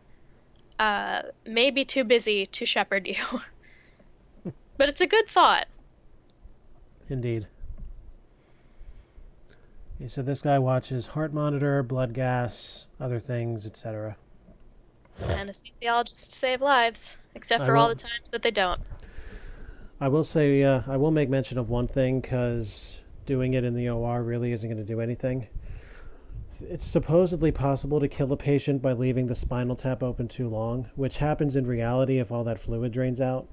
may be too busy to shepherd you. But it's a good thought. Indeed. Okay, so this guy watches heart monitor, blood gas, other things, etc. Anesthesiologists save lives, except for all the times that they don't. I will say, I will make mention of one thing, because doing it in the OR really isn't going to do anything. It's supposedly possible to kill a patient by leaving the spinal tap open too long, which happens in reality if all that fluid drains out.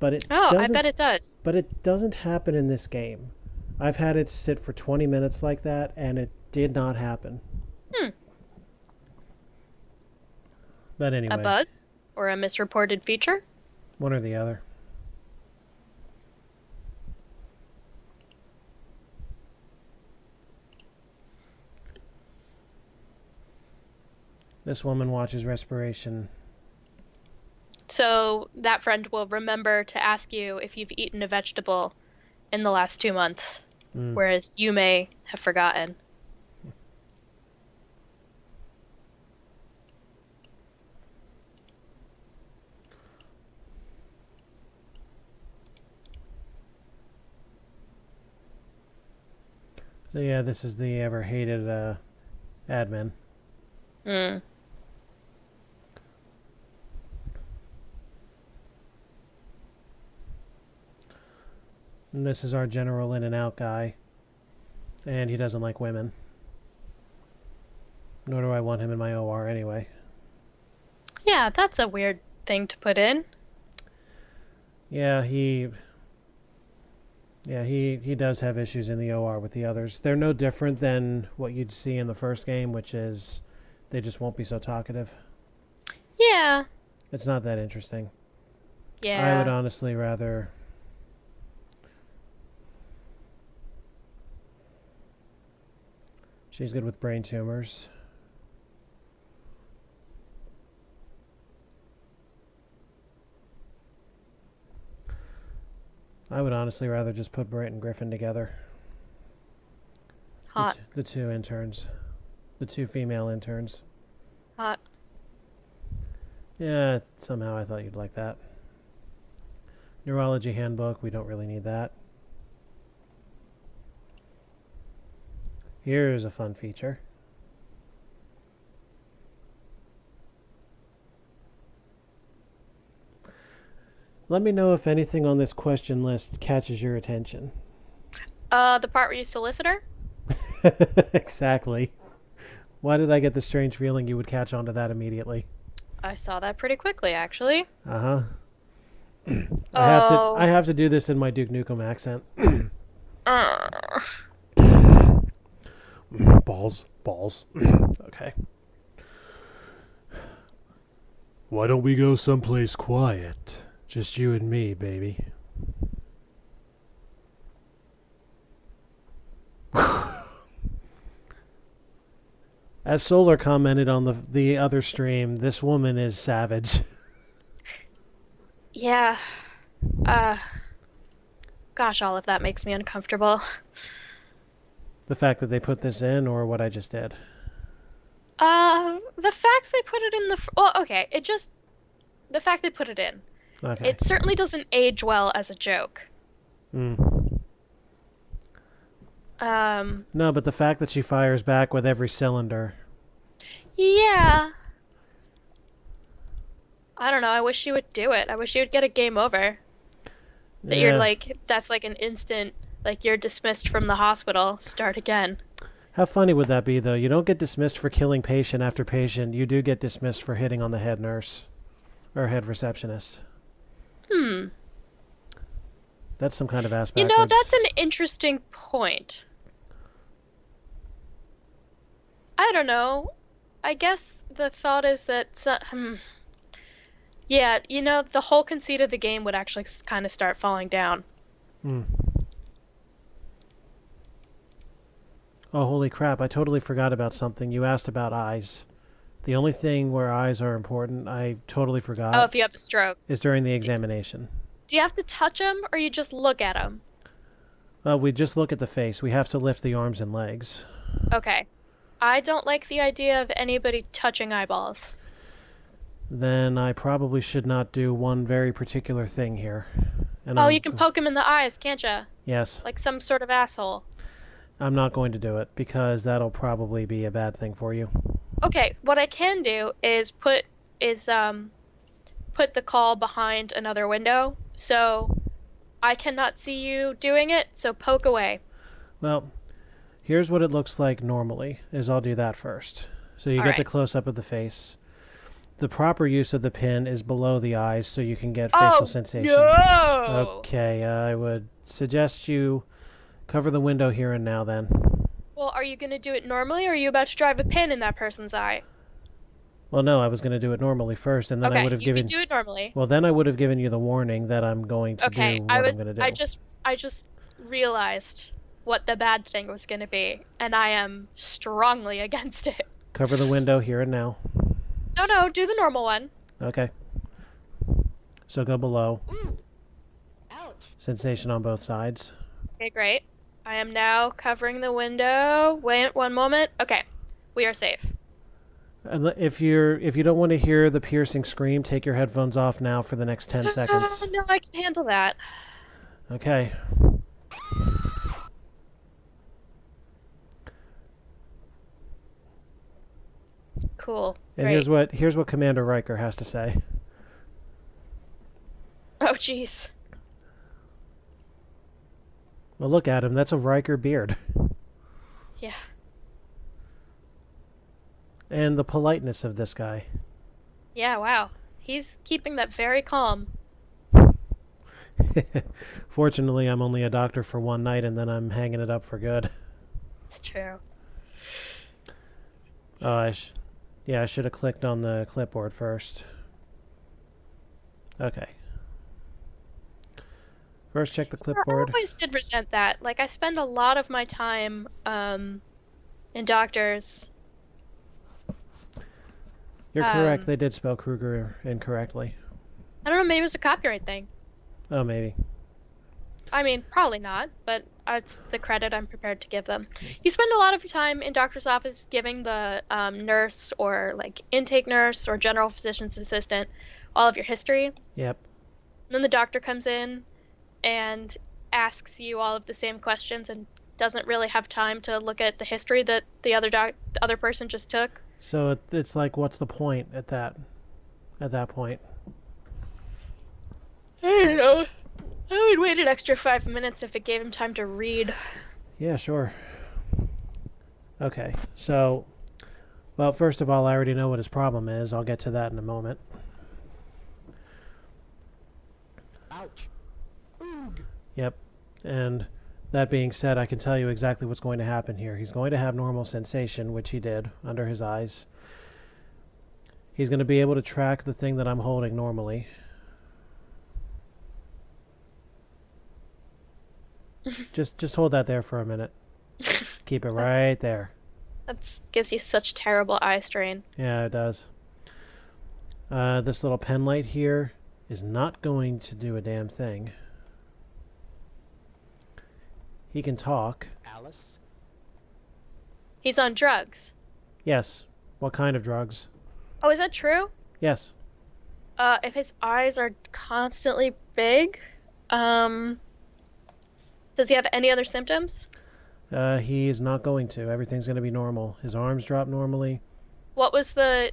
But it I bet it does. But it doesn't happen in this game. I've had it sit for 20 minutes like that, and it did not happen. But anyway. A bug? Or a misreported feature? One or the other. This woman watches respiration. So that friend will remember to ask you if you've eaten a vegetable in the last 2 months, whereas you may have forgotten. So yeah, this is the ever-hated admin. And this is our general in and out guy. And he doesn't like women. Nor do I want him in my OR anyway. Yeah, that's a weird thing to put in. Yeah, he does have issues in the OR with the others. They're no different than what you'd see in the first game, which is they just won't be so talkative. Yeah. It's not that interesting. Yeah. I would honestly rather... She's good with brain tumors. I would honestly rather just put Britt and Griffin together. Hot. The two interns. The two female interns. Hot. Yeah, somehow I thought you'd like that. Neurology handbook, we don't really need that. Here's a fun feature. Let me know if anything on this question list catches your attention. The part where you solicitor? Exactly. Why did I get the strange feeling you would catch on to that immediately? I saw that pretty quickly, actually. Uh-huh. I have to do this in my Duke Nukem accent. Balls. Okay. Why don't we go someplace quiet? Just you and me, baby. As Solar commented on the other stream, this woman is savage. Yeah. Gosh, all of that makes me uncomfortable. The fact that they put this in, or what I just did? The fact they put it in the fact they put it in. Okay. It certainly doesn't age well as a joke. No, but the fact that she fires back with every cylinder. Yeah. I don't know, I wish she would do it. I wish she would get a game over. That you're like, that's like an instant, like you're dismissed from the hospital, start again. How funny would that be, though? You don't get dismissed for killing patient after patient. You do get dismissed for hitting on the head nurse. Or head receptionist. That's some kind of ass backwards. You know, that's an interesting point. I don't know. I guess the thought is that... yeah, you know, the whole conceit of the game would actually kind of start falling down. Oh, holy crap. I totally forgot about something. You asked about eyes. The only thing where eyes are important, I totally forgot. Oh, if you have a stroke. Is during the examination. Do you have to touch them, or you just look at them? We just look at the face. We have to lift the arms and legs. Okay. I don't like the idea of anybody touching eyeballs. Then I probably should not do one very particular thing here. And you can poke him in the eyes, can't you? Yes. Like some sort of asshole. I'm not going to do it, because that'll probably be a bad thing for you. Okay, what I can do is put the call behind another window, so I cannot see you doing it, so poke away. Well, here's what it looks like normally, is I'll do that first. So you All get right. the close-up of the face. The proper use of the pin is below the eyes so you can get facial sensation. No! Okay, I would suggest you cover the window here and now then. Well, are you going to do it normally, or are you about to drive a pin in that person's eye? Well, no, I was going to do it normally first, and then I Okay, would have you can given... do it normally. Well, then I would have given you the warning that I'm going to Okay, do what I'm going to do. I just realized what the bad thing was going to be, and I am strongly against it. Cover the window here and now. No, do the normal one. Okay. So go below. Ooh. Ouch. Sensation on both sides. Okay, great. I am now covering the window. Wait one moment. Okay, we are safe. And if you don't want to hear the piercing scream, take your headphones off now for the next 10 seconds. No, I can handle that. Okay. Cool. And Great. here's what Commander Riker has to say. Oh, jeez. Well, look at him. That's a Riker beard. Yeah. And the politeness of this guy. Yeah, wow. He's keeping that very calm. Fortunately, I'm only a doctor for one night, and then I'm hanging it up for good. It's true. Oh, I should have clicked on the clipboard first. Okay. First, check the I clipboard. always did resent that. Like, I spend a lot of my time in doctors. You're correct. They did spell Kruger incorrectly. I don't know, maybe it was a copyright thing. Oh, maybe. I mean, probably not, but it's the credit I'm prepared to give them. You spend a lot of your time in doctor's office giving the nurse or like intake nurse or general physician's assistant all of your history. Yep. And then the doctor comes in and asks you all of the same questions and doesn't really have time to look at the history that the other person just took. So it's like, what's the point at that point? I don't know. I would wait an extra 5 minutes if it gave him time to read. Yeah, sure. Okay, so, well, first of all, I already know what his problem is. I'll get to that in a moment. Ouch. Oog. Yep, and that being said, I can tell you exactly what's going to happen here. He's going to have normal sensation, which he did, under his eyes. He's going to be able to track the thing that I'm holding normally. Just hold that there for a minute. Keep it right there. That gives you such terrible eye strain. Yeah, it does. This little pen light here is not going to do a damn thing. He can talk. Alice. He's on drugs. Yes. What kind of drugs? Oh, is that true? Yes. If his eyes are constantly big, does he have any other symptoms? He is not going to. Everything's going to be normal. His arms drop normally. What was the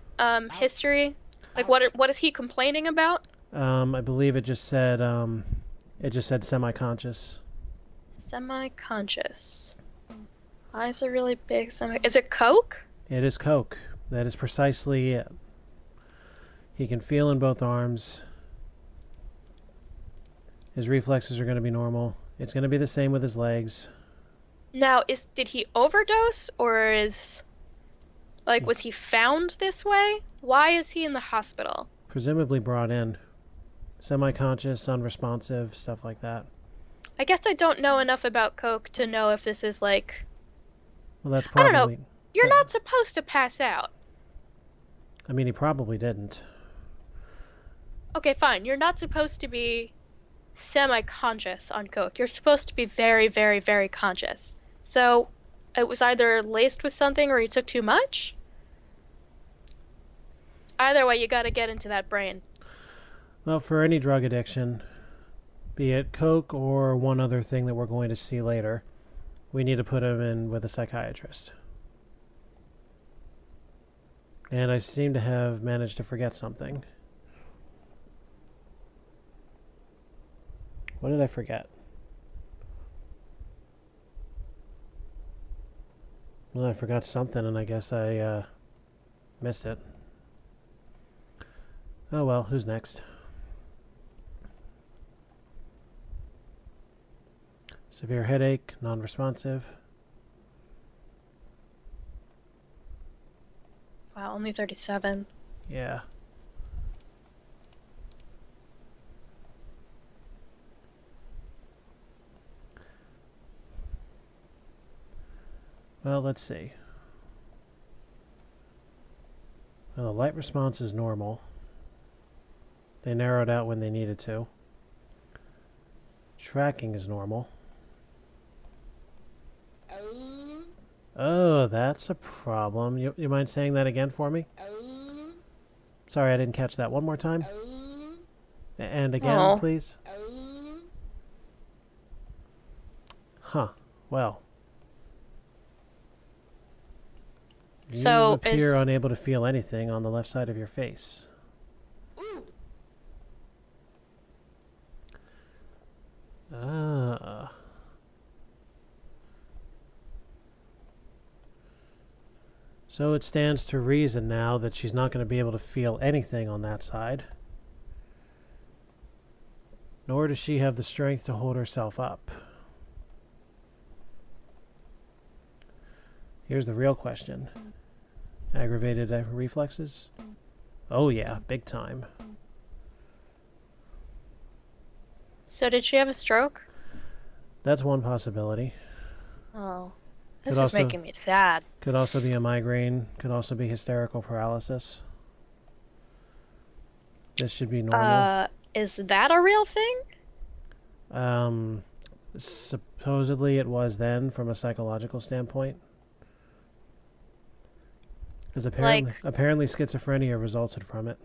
history? Like, what is he complaining about? I believe it just said semi-conscious. Semi-conscious. Eyes are really big. Is it coke? It is coke. That is precisely it. He can feel in both arms. His reflexes are going to be normal. It's going to be the same with his legs. Now, did he overdose, or was he found this way? Why is he in the hospital? Presumably brought in. Semi-conscious, unresponsive, stuff like that. I guess I don't know enough about coke to know if this is like... Well, that's I don't probably... know. You're not supposed to pass out. I mean, he probably didn't. Okay, fine. You're not supposed to be semi-conscious on coke. You're supposed to be very, very, very conscious. So it was either laced with something or you took too much. Either way, you gotta get into that brain. Well, for any drug addiction, be it coke or one other thing that we're going to see later, we need to put him in with a psychiatrist. And I seem to have managed to forget something. What did I forget? Well, I forgot something, and I guess I missed it. Oh well, who's next? Severe headache, non-responsive. Wow, only 37. Yeah. Well, let's see. Well, the light response is normal. They narrowed out when they needed to. Tracking is normal. Oh, that's a problem. You mind saying that again for me? Sorry, I didn't catch that. One more time. And again, Oh. please. Huh. Well. So You appear is- unable to feel anything on the left side of your face. Ah. So it stands to reason now that she's not going to be able to feel anything on that side. Nor does she have the strength to hold herself up. Here's the real question. Aggravated reflexes? Oh yeah, big time. So did she have a stroke? That's one possibility. Oh. This Could is also- making me sad. Could also be a migraine. Could also be hysterical paralysis. This should be normal. Is that a real thing? Supposedly it was then from a psychological standpoint. Because apparently schizophrenia resulted from it.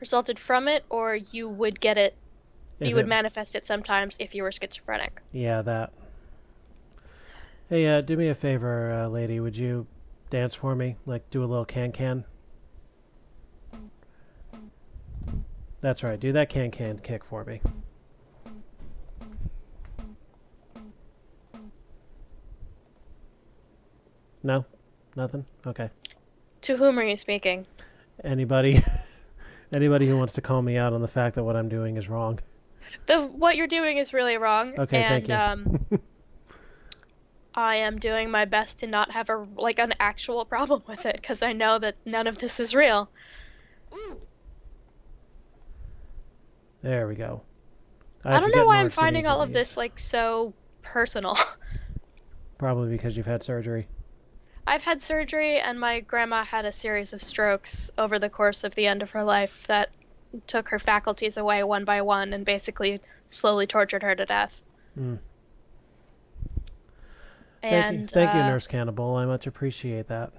Resulted from it, or you would get it, If you would it- manifest it sometimes if you were schizophrenic. Yeah, that. Hey, do me a favor, lady. Would you dance for me? Like, do a little can-can? That's right. Do that can-can kick for me. No? Nothing? Okay. To whom are you speaking? Anybody... Anybody who wants to call me out on the fact that what I'm doing is wrong. What you're doing is really wrong. Okay, and, thank you. I am doing my best to not have an actual problem with it, because I know that none of this is real. There we go. I don't know forget why I'm marks and finding all of injuries. this, like, so personal. Probably because you've had surgery. I've had surgery, and my grandma had a series of strokes over the course of the end of her life that took her faculties away one by one and basically slowly tortured her to death. Mm. And Thank you, Nurse Cannibal. I much appreciate that.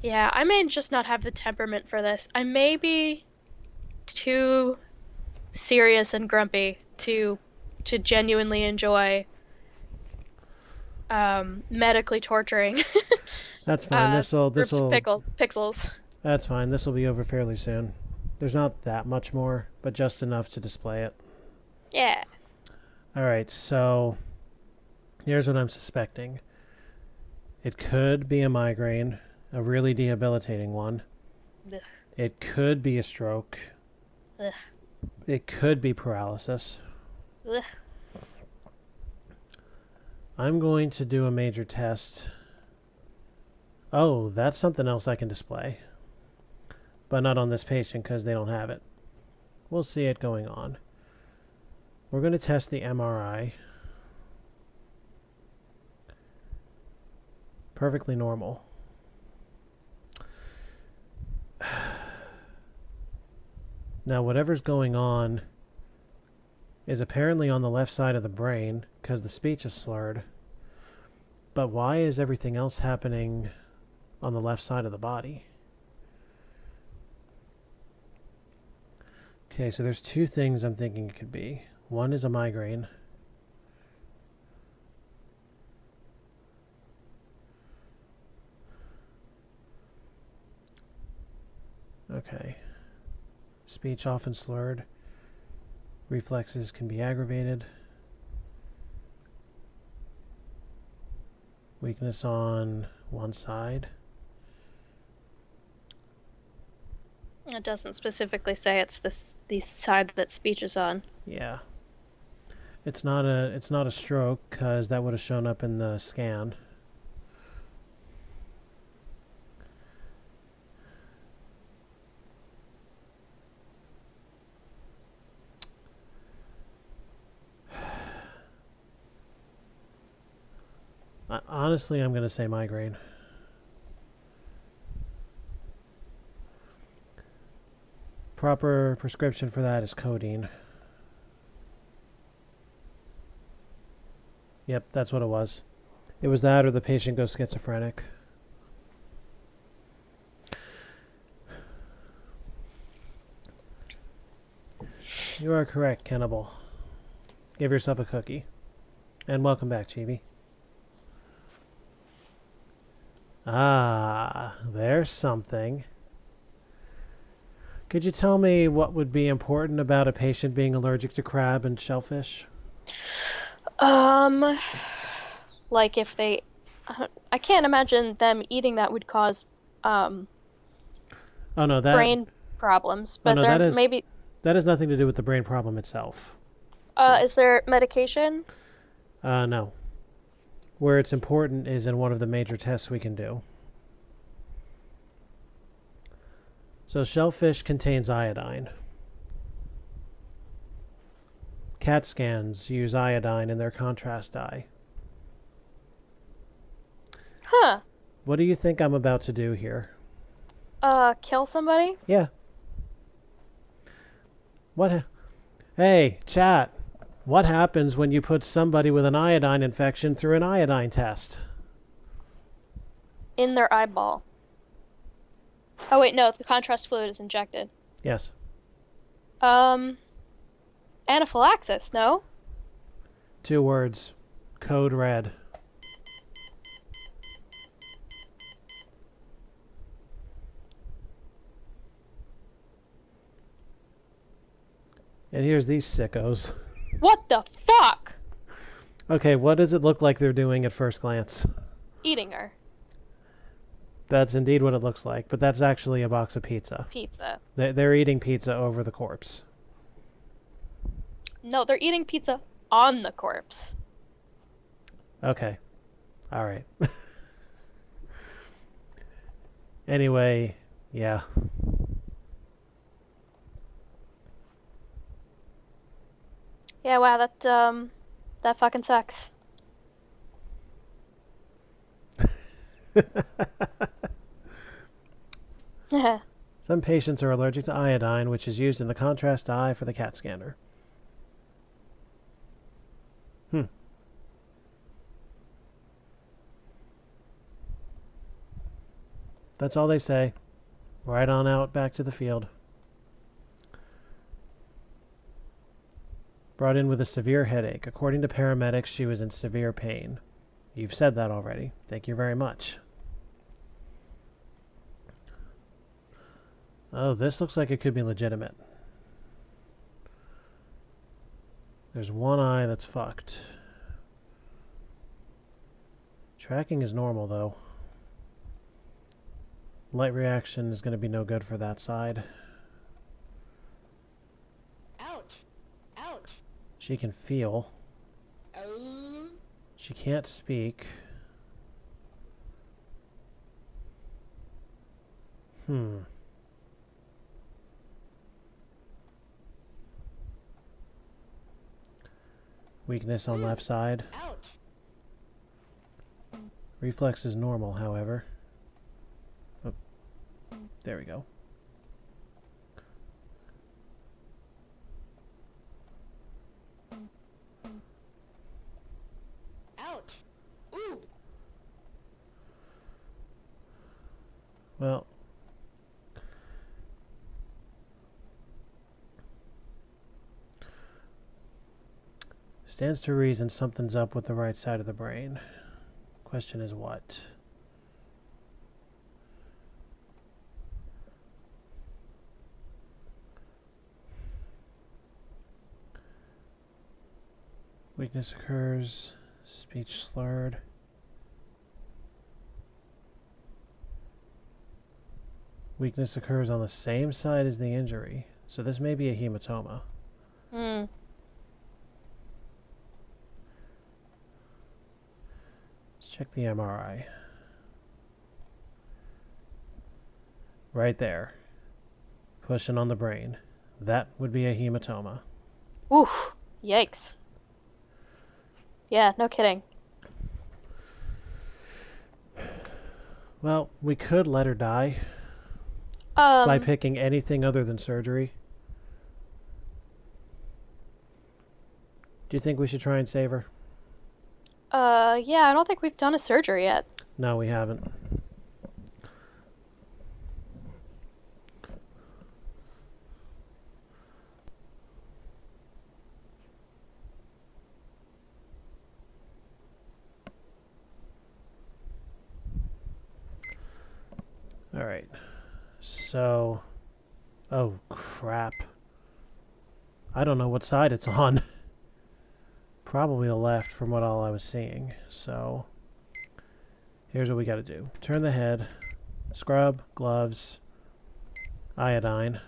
yeah, I may just not have the temperament for this. I may be too serious and grumpy to genuinely enjoy medically torturing That's fine. groups of pixels. That's fine. This will be over fairly soon. There's not that much more, but just enough to display it. Yeah. All right. So here's what I'm suspecting. It could be a migraine, a really debilitating one. Ugh. It could be a stroke. Ugh. It could be paralysis. Ugh. I'm going to do a major test. Oh, that's something else I can display. But not on this patient because they don't have it. We'll see it going on. We're going to test the MRI. Perfectly normal. Now, whatever's going on is apparently on the left side of the brain because the speech is slurred. But why is everything else happening on the left side of the body? Okay, so there's two things I'm thinking it could be. One is a migraine. Okay. Speech often slurred. Reflexes can be aggravated. Weakness on one side. It doesn't specifically say it's the side that speech is on. Yeah. It's not a stroke because that would have shown up in the scan. Honestly, I'm going to say migraine. Proper prescription for that is codeine. Yep, that's what it was. It was that or the patient goes schizophrenic. You are correct, Cannibal. Give yourself a cookie. And welcome back, Chibi. Ah, there's something. Could you tell me what would be important about a patient being allergic to crab and shellfish? Like if they, I can't imagine them eating that would cause Oh no, that brain problems. But no, there that is- maybe that has nothing to do with the brain problem itself. is there medication? No. Where it's important is in one of the major tests we can do. So shellfish contains iodine. CAT scans use iodine in their contrast dye. Huh. What do you think I'm about to do here? Kill somebody? Yeah. Hey, chat. What happens when you put somebody with an iodine infection through an iodine test? In their eyeball. Oh wait, no, the contrast fluid is injected. Yes. Anaphylaxis, no? 2 words. Code red. And here's these sickos. What the fuck? Okay, what does it look like they're doing at first glance? Eating her. That's indeed what it looks like, but that's actually a box of pizza. Pizza. They're eating pizza over the corpse. No, they're eating pizza on the corpse. Okay. All right. Anyway, yeah. Yeah, wow, that fucking sucks. Some patients are allergic to iodine, which is used in the contrast dye for the CAT scanner. That's all they say. Right on out back to the field. Brought in with a severe headache. According to paramedics, she was in severe pain. You've said that already. Thank you very much. Oh, this looks like it could be legitimate. There's one eye that's fucked. Tracking is normal, though. Light reaction is going to be no good for that side. Ouch! Ouch! She can feel. Oh! She can't speak. Weakness on left side. Ouch! Reflex is normal, however. Oh, there we go. Ouch! Ooh! Well, stands to reason something's up with the right side of the brain. Question is what? Weakness occurs. Speech slurred. Weakness occurs on the same side as the injury. So this may be a hematoma. Hmm. Let's check the MRI. Right there. Pushing on the brain. That would be a hematoma. Oof. Yikes. Yeah, no kidding. Well, we could let her die by Um, picking anything other than surgery. Do you think we should try and save her? yeah, I don't think we've done a surgery yet. No, we haven't. All right. So, oh crap. I don't know what side it's on. Probably the left from what all I was seeing. So, here's what we got to do. Turn the head, scrub, gloves, iodine.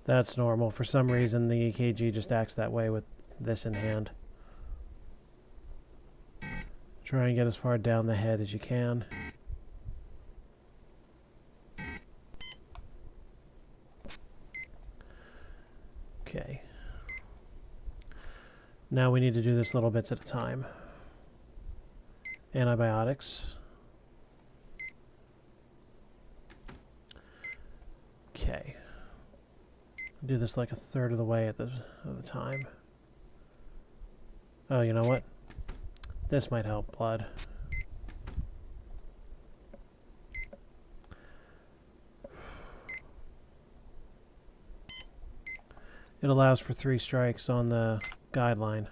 That's normal. For some reason, the EKG just acts that way with this in hand. Try and get as far down the head as you can. Okay. Now we need to do this little bits at a time. Antibiotics. Okay. Do this like a third of the way at the time. Oh, you know what? This might help blood. It allows for 3 strikes on the guideline.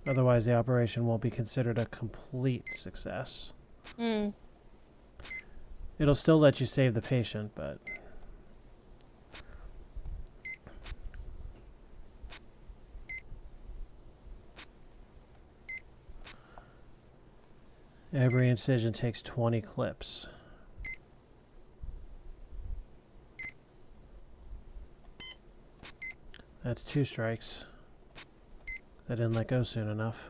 Otherwise, the operation won't be considered a complete success. Hmm. It'll still let you save the patient, but... Every incision takes 20 clips. That's 2 strikes. I didn't let go soon enough.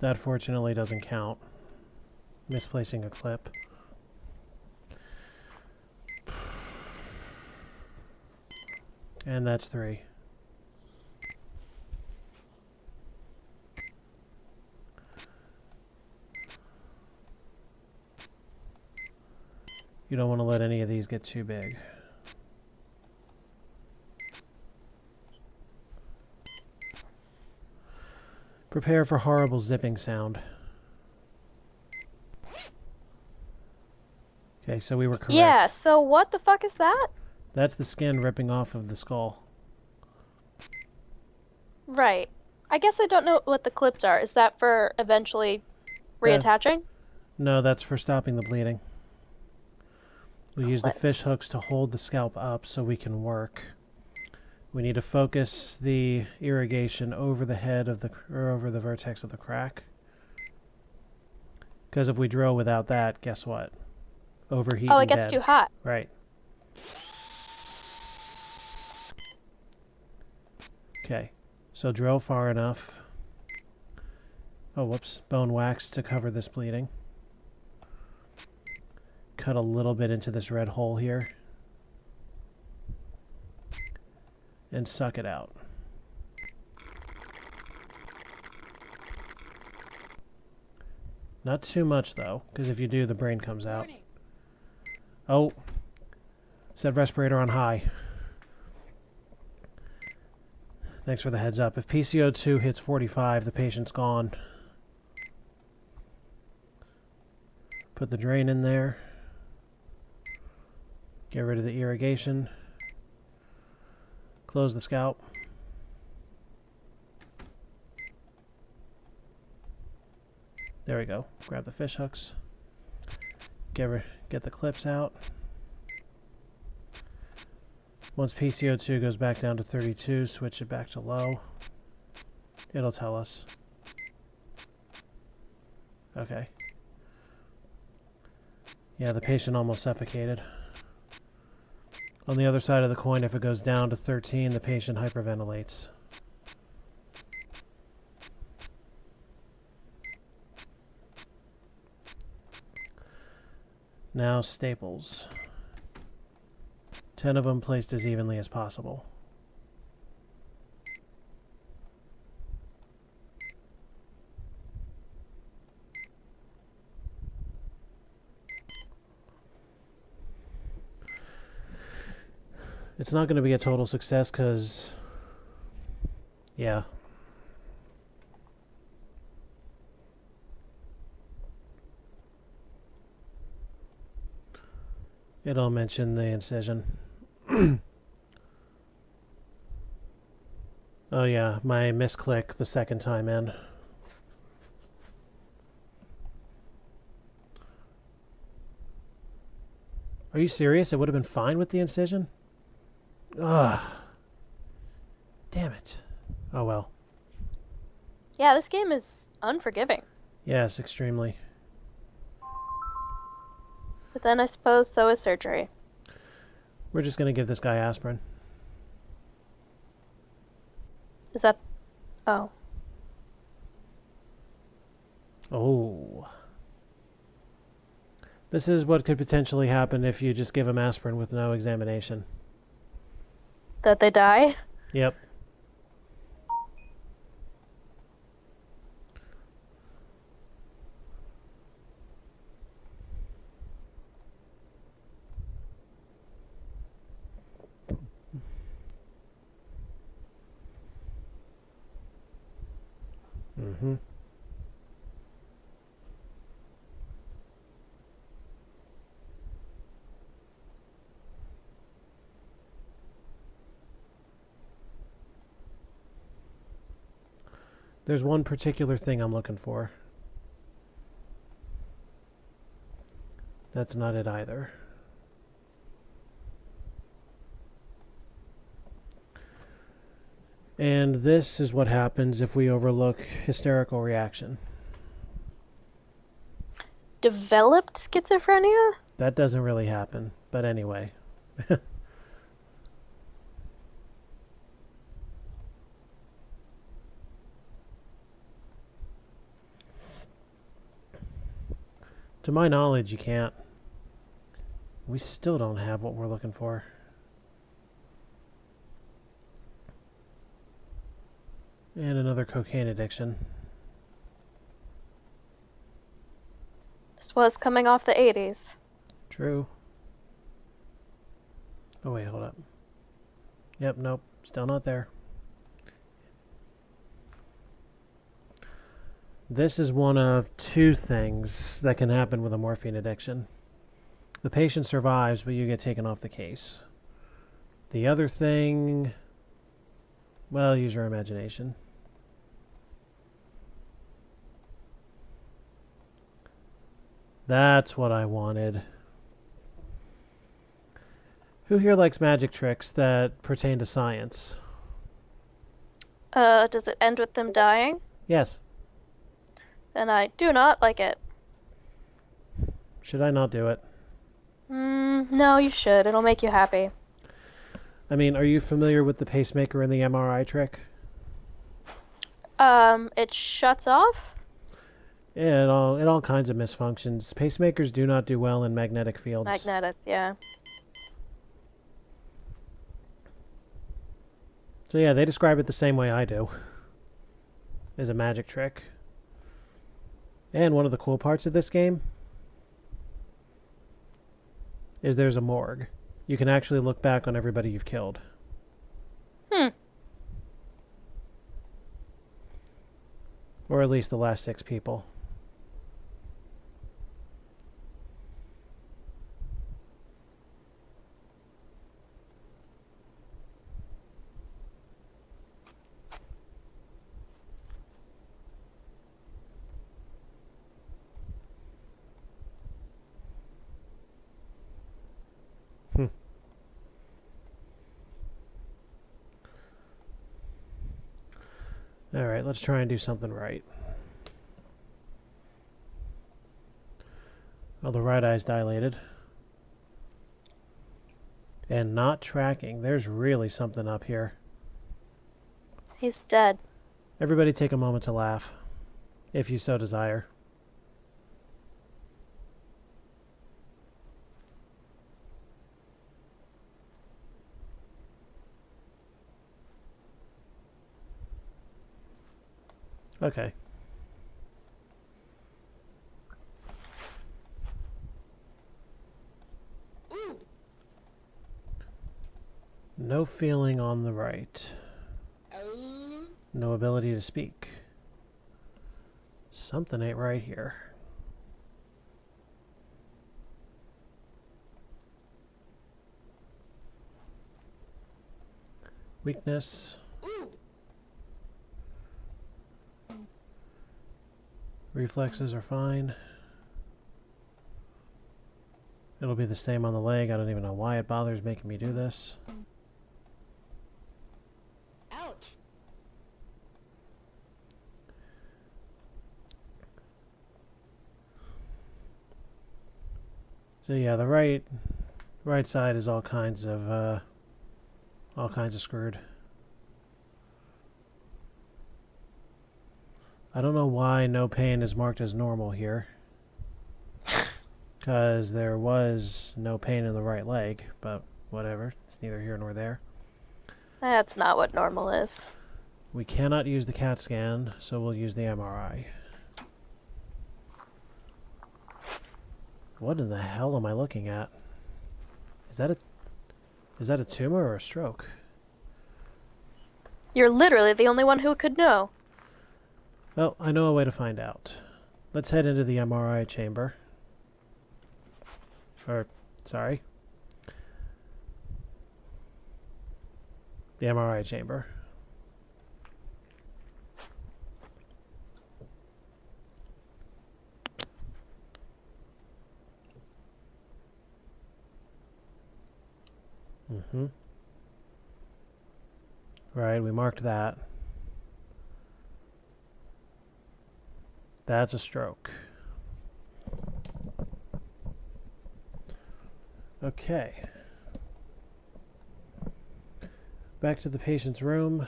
That fortunately doesn't count. Misplacing a clip. And that's 3. You don't want to let any of these get too big. Prepare for horrible zipping sound. Okay, so we were correct. Yeah, so what the fuck is that? That's the skin ripping off of the skull. Right. I guess I don't know what the clips are. Is that for eventually reattaching? No, that's for stopping the bleeding. We use the fish Clips. hooks to hold the scalp up so we can work. We need to focus the irrigation over the head of the, or over the vertex of the crack. Because if we drill without that, guess what? Overheat Oh, it and gets dead. too hot. Right. Okay, so drill far enough. Oh, whoops. Bone wax to cover this bleeding. Cut a little bit into this red hole here. And suck it out. Not too much, though, because if you do, the brain comes out. Warning. Oh. Set respirator on high. Thanks for the heads up. If PCO2 hits 45, the patient's gone. Put the drain in there. Get rid of the irrigation. Close the scalp. There we go. Grab the fish hooks. Get the clips out. Once PCO2 goes back down to 32, switch it back to low. It'll tell us. Okay. Yeah, the patient almost suffocated. On the other side of the coin, if it goes down to 13, the patient hyperventilates. Now staples. 10 of them placed as evenly as possible. It's not going to be a total success because, yeah. It'll mention the incision. Oh yeah, my misclick the second time in. Are you serious? It would have been fine with the incision? Ugh. Damn it. Oh well. Yeah, this game is unforgiving. Yes, extremely. But then I suppose so is surgery. We're just going to give this guy aspirin. Is that... Oh. Oh. This is what could potentially happen if you just give him aspirin with no examination. That they die? Yep. Mm-hmm. There's one particular thing I'm looking for. That's not it either. And this is what happens if we overlook hysterical reaction. Developed schizophrenia? That doesn't really happen, but anyway. To my knowledge, you can't. We still don't have what we're looking for. And another cocaine addiction. This was coming off the 80s. True. Oh wait, hold up. Yep, nope, still not there. This is one of two things that can happen with a morphine addiction. The patient survives, but you get taken off the case. The other thing, well, use your imagination. That's what I wanted. Who here likes magic tricks that pertain to science? Does it end with them dying? Yes. And I do not like it. Should I not do it? No, you should. It'll make you happy. I mean, are you familiar with the pacemaker and the MRI trick? It shuts off? Yeah, it all kinds of misfunctions. Pacemakers do not do well in magnetic fields. Magnetics, yeah. So yeah, they describe it the same way I do. As a magic trick. And one of the cool parts of this game is there's a morgue. You can actually look back on everybody you've killed. Or at least the last 6 people. Alright, let's try and do something right. Oh, the right eye's dilated. And not tracking. There's really something up here. He's dead. Everybody take a moment to laugh, if you so desire. Okay. Ooh. No feeling on the right. Oh. No ability to speak. Something ain't right here. Weakness. Ooh. Reflexes are fine. It'll be the same on the leg. I don't even know why it bothers making me do this. Ouch. So yeah, the right side is all kinds of screwed. I don't know why no pain is marked as normal here. Because there was no pain in the right leg, but whatever. It's neither here nor there. That's not what normal is. We cannot use the CAT scan, so we'll use the MRI. What in the hell am I looking at? Is that a tumor or a stroke? You're literally the only one who could know. Well, I know a way to find out. Let's head into the MRI chamber. Sorry. The MRI chamber. Mm-hmm. Right, we marked that. That's a stroke. Okay. Back to the patient's room,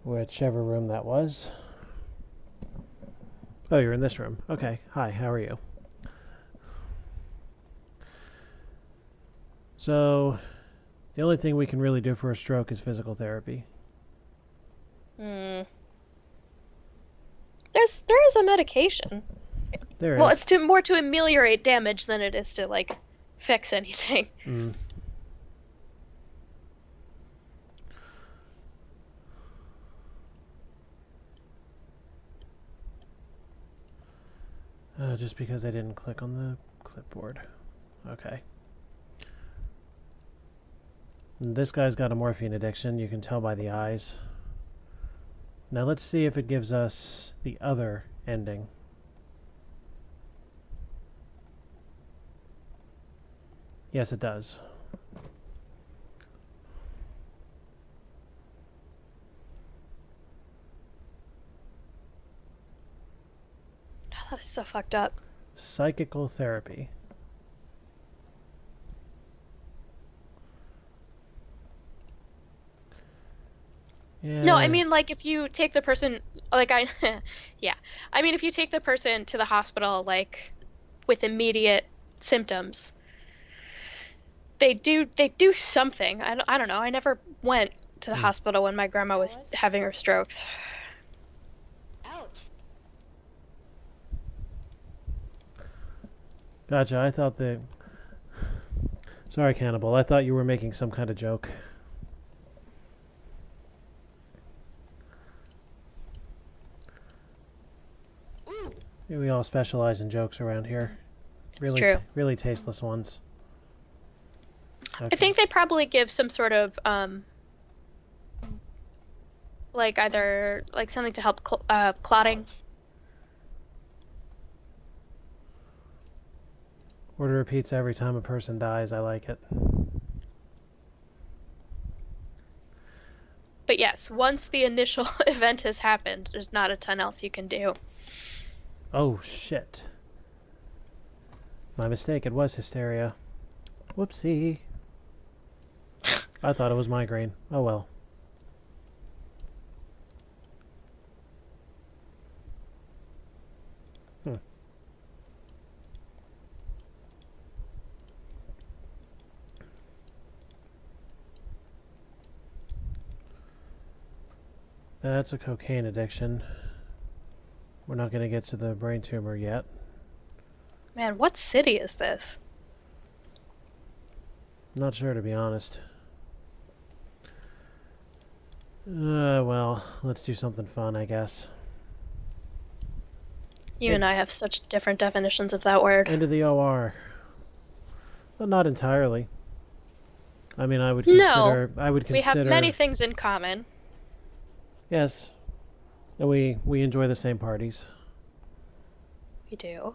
whichever room that was. Oh, you're in this room. Okay. Hi, how are you? So, the only thing we can really do for a stroke is physical therapy. There is a medication. There Well, is. it's more to ameliorate damage than it is to, like, fix anything. Mm. Just because I didn't click on the clipboard. Okay. And this guy's got a morphine addiction. You can tell by the eyes. Now let's see if it gives us the other ending. Yes, it does. That is so fucked up. Psychical therapy. Yeah. No, I mean, like, if you take the person, like, yeah. I mean, if you take the person to the hospital, like, with immediate symptoms, they do something. I don't know. I never went to the hospital when my grandma was having her strokes. Ouch. Gotcha. I thought that... Sorry, Cannibal. I thought you were making some kind of joke. Ooh. We all specialize in jokes around here. It's true. Really tasteless ones. Okay. I think they probably give some sort of, like, either, like, something to help clotting. Order a pizza every time a person dies. I like it. But yes, once the initial event has happened, there's not a ton else you can do. Oh, shit. My mistake. It was hysteria. Whoopsie. I thought it was migraine. Oh, well. That's a cocaine addiction. We're not going to get to the brain tumor yet. Man, what city is this? Not sure, to be honest. Well, let's do something fun, I guess. You and I have such different definitions of that word. Into the OR. Well, not entirely. I mean, I would No, consider... we have many things in common. Yes. And we enjoy the same parties. We do.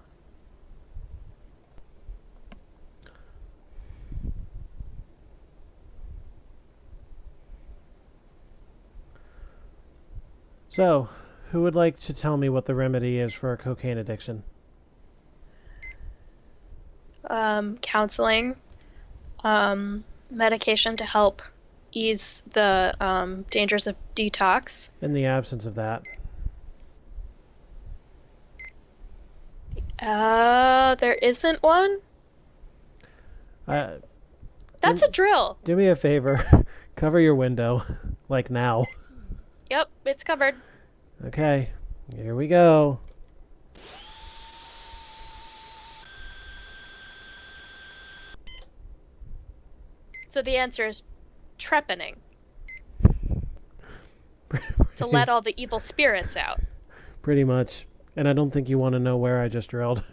So, who would like to tell me what the remedy is for a cocaine addiction? Counseling, medication to help ease the dangers of detox. In the absence of that. There isn't one? That's a drill. Do me a favor. Cover your window. Like now. Yep, it's covered. Okay. Here we go. So the answer is trepanning. To let all the evil spirits out. Pretty much. And I don't think you want to know where I just drilled.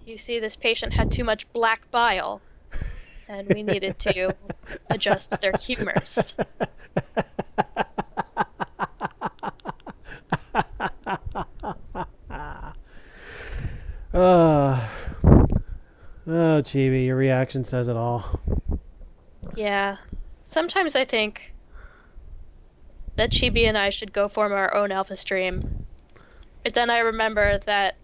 You see, this patient had too much black bile, and we needed to adjust their humors. Oh, Chibi, your reaction says it all. Yeah. Sometimes I think that Chibi and I should go form our own Alpha stream. But then I remember that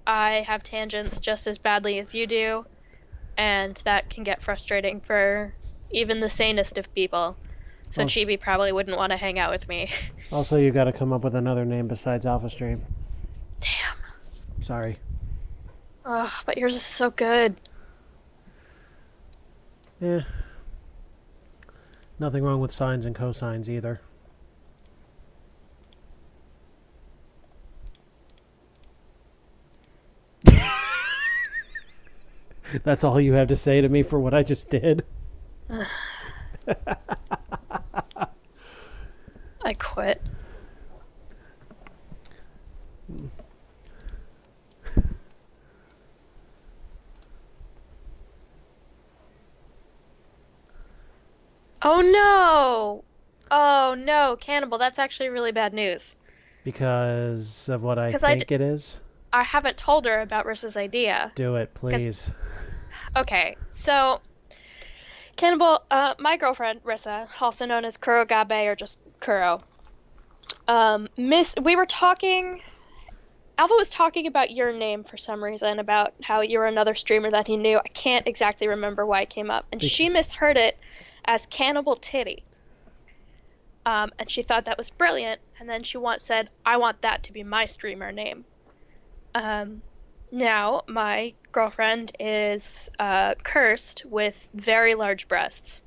I have tangents just as badly as you do, and that can get frustrating for even the sanest of people. So Chibi probably wouldn't want to hang out with me. Also, you got to come up with another name besides AlphaStream. Damn. Sorry. Oh, but yours is so good. Eh. Nothing wrong with sines and cosines either. That's all you have to say to me for what I just did? I quit. Oh no! Oh no, Cannibal, that's actually really bad news. Because of what I think it is? I haven't told her about Rissa's idea. Do it, please. Okay, so Cannibal, my girlfriend Rissa, also known as Kurogabe or just Kuro, we were talking. Alpha was talking about your name for some reason, about how you were another streamer that he knew. I can't exactly remember why it came up, and she misheard it as Cannibal Titty. And she thought that was brilliant, and then she said, I want that to be my streamer name. Now, my girlfriend is cursed with very large breasts.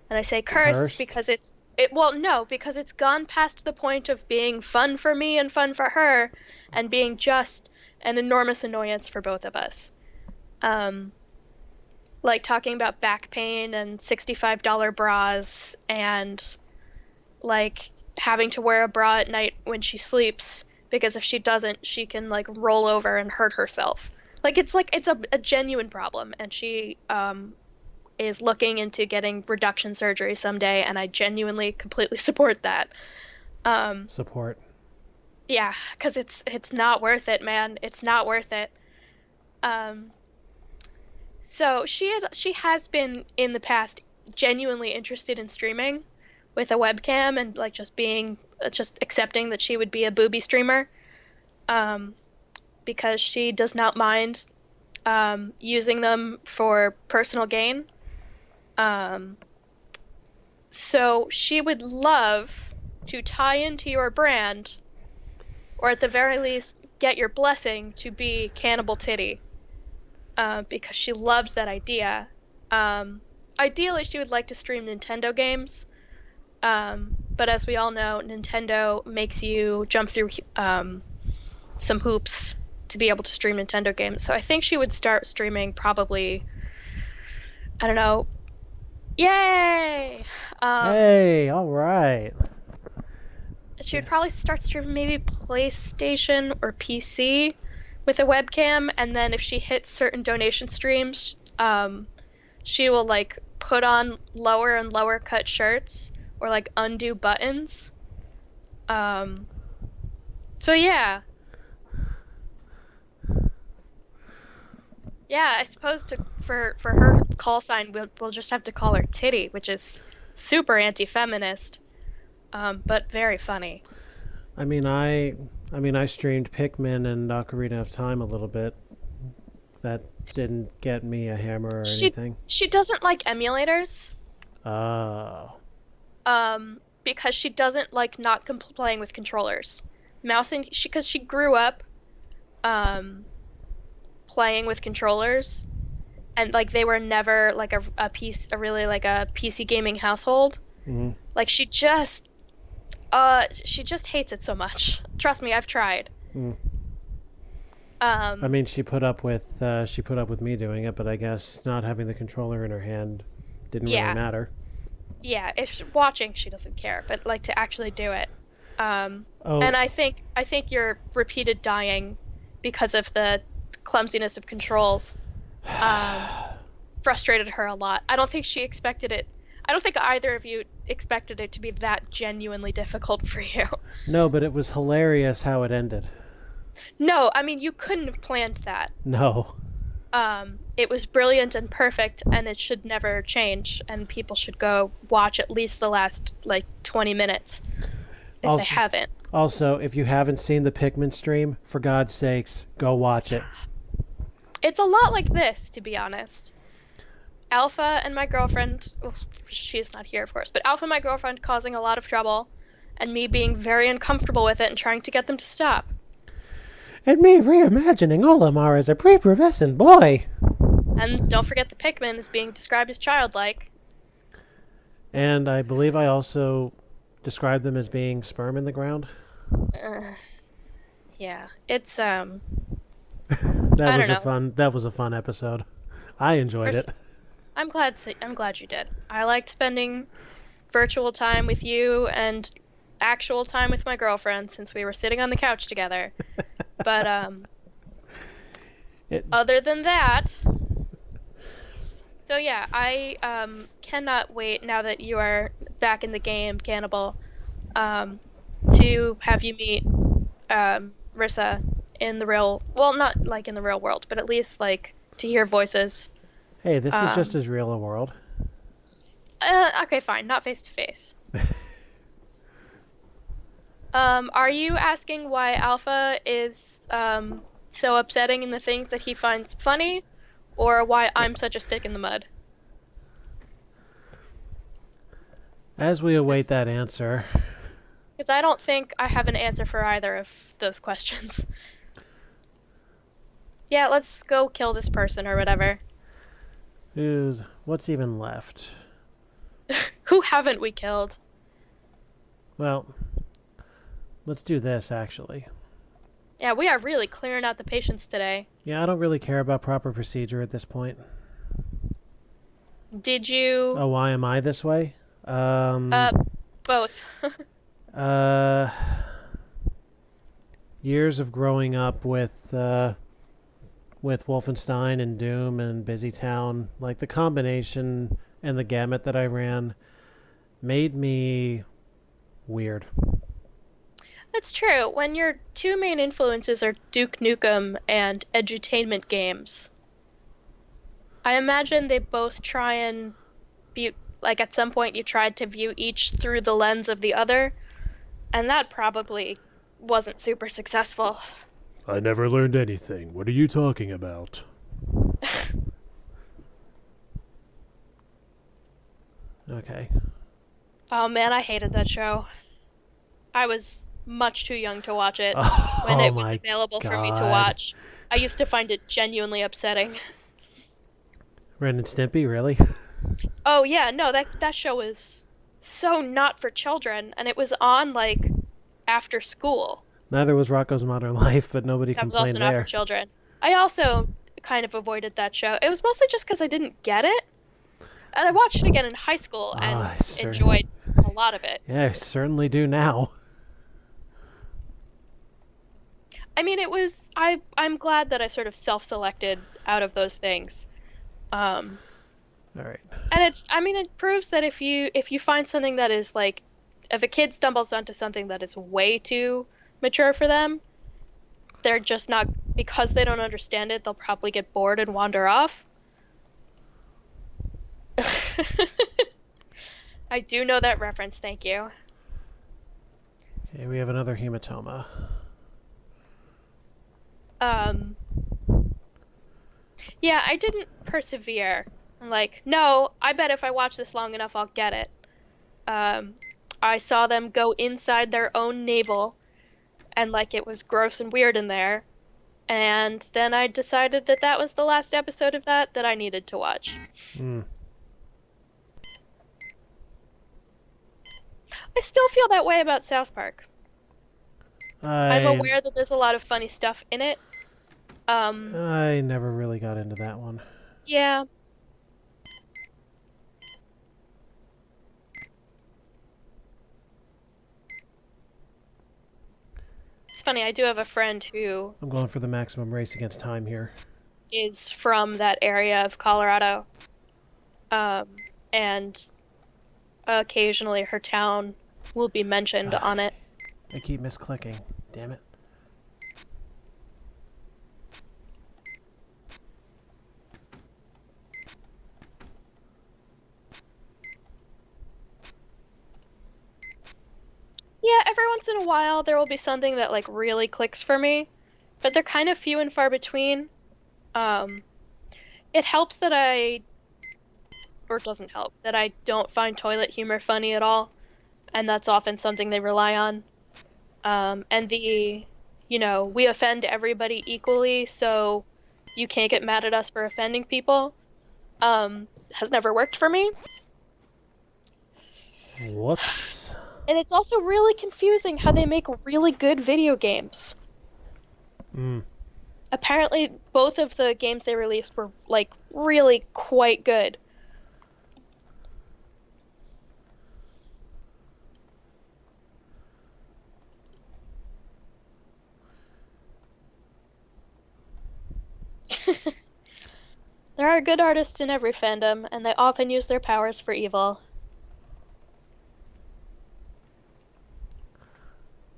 And I say cursed? Because because it's gone past the point of being fun for me and fun for her, and being just an enormous annoyance for both of us. Like talking about back pain and $65 bras, and like having to wear a bra at night when she sleeps, because if she doesn't, she can like roll over and hurt herself. It's a genuine problem, and she is looking into getting reduction surgery someday, and I genuinely completely support that. Support. Yeah, because it's not worth it, man. It's not worth it. So she has been in the past genuinely interested in streaming with a webcam and like just being just accepting that she would be a booby streamer, because she does not mind using them for personal gain. So she would love to tie into your brand, or at the very least, get your blessing to be Cannibal Titty, because she loves that idea. Ideally, she would like to stream Nintendo games, but as we all know, Nintendo makes you jump through some hoops to be able to stream Nintendo games. So I think she would start streaming probably, I don't know, yay! Hey, all right. She would probably start streaming maybe PlayStation or PC with a webcam, and then if she hits certain donation streams, she will like put on lower and lower cut shirts or like undo buttons. So yeah. Yeah, I suppose for her call sign we'll just have to call her Titty, which is super anti-feminist, but very funny. I mean, I streamed Pikmin and Ocarina of Time a little bit. That didn't get me a hammer or anything. She doesn't like emulators. Oh. Because she doesn't like not playing with controllers. Because she grew up playing with controllers, and like they were never like a really like a PC gaming household. Mm-hmm. Like she just hates it so much. Trust me, I've tried. Mm. I mean, she put up with me doing it, but I guess not having the controller in her hand didn't really matter. Yeah, if she's watching, she doesn't care, but like to actually do it. And I think your repeated dying because of the clumsiness of controls frustrated her a lot. I don't think she expected it. I don't think either of you expected it to be that genuinely difficult for you. No, but it was hilarious how it ended. No, I mean, you couldn't have planned that. No. It was brilliant and perfect, and it should never change, and people should go watch at least the last, 20 minutes, if they haven't. Also, if you haven't seen the Pikmin stream, for God's sakes, go watch it. It's a lot like this, to be honest. Alpha and my girlfriend, well, she's not here, of course, but Alpha and my girlfriend causing a lot of trouble, and me being very uncomfortable with it and trying to get them to stop. And me reimagining Olimar as a prepubescent boy. And don't forget the Pikmin is being described as childlike. And I believe I also described them as being sperm in the ground. Yeah, it's That was a fun episode. I enjoyed it. I'm glad you did. I liked spending virtual time with you and actual time with my girlfriend since we were sitting on the couch together. But other than that, so yeah, I cannot wait now that you are back in the game, Cannibal, to have you meet Rissa in the real, well, not like in the real world, but at least like to hear voices. Hey, this is just as real a world. Okay, fine, not face to face. Are you asking why Alpha is so upsetting in the things that he finds funny, or why I'm such a stick in the mud? As we await that answer. Because I don't think I have an answer for either of those questions. Yeah, let's go kill this person or whatever. What's even left? Who haven't we killed? Well, let's do this, actually. Yeah, we are really clearing out the patients today. Yeah, I don't really care about proper procedure at this point. Did you... Oh, why am I this way? Both. Years of growing up with Wolfenstein and Doom and Busy Town, like the combination and the gamut that I ran made me weird. That's true. When your two main influences are Duke Nukem and edutainment games, I imagine they both try and be, like at some point you tried to view each through the lens of the other. And that probably wasn't super successful. I never learned anything. What are you talking about? Okay. Oh man, I hated that show. I was much too young to watch it when Oh it was my available for me to God. watch. I used to find it genuinely upsetting. Ren and Stimpy, really? Oh yeah, no, that show was so not for children, and it was on like after school. Neither was Rocco's Modern Life, but nobody That was also complained not for there. children. I also kind of avoided that show. It was mostly just because I didn't get it, and I watched it again in high school and enjoyed a lot of it. Yeah, I certainly do now. I mean, it was I'm glad that I sort of self-selected out of those things. All right. And it proves that if you find something that is like, if a kid stumbles onto something that is way too mature for them, they're just not, because they don't understand it, they'll probably get bored and wander off. I do know that reference, thank you. Okay, we have another hematoma. Yeah, I didn't persevere. I'm like, no, I bet if I watch this long enough, I'll get it. I saw them go inside their own navel, and like it was gross and weird in there. And then I decided that that was the last episode of that I needed to watch. I still feel that way about South Park. I'm aware that there's a lot of funny stuff in it. I never really got into that one. Yeah. It's funny, I do have a friend who I'm going for the maximum race against time here. is from that area of Colorado. And occasionally her town will be mentioned on it. I keep misclicking. Damn it. Yeah, every once in a while there will be something that like really clicks for me, but they're kind of few and far between. It helps that or it doesn't help, that I don't find toilet humor funny at all, and that's often something they rely on. And we offend everybody equally, so you can't get mad at us for offending people, has never worked for me. Whoops. And it's also really confusing how they make really good video games. Apparently, both of the games they released were, like, really quite good. There are good artists in every fandom, and they often use their powers for evil.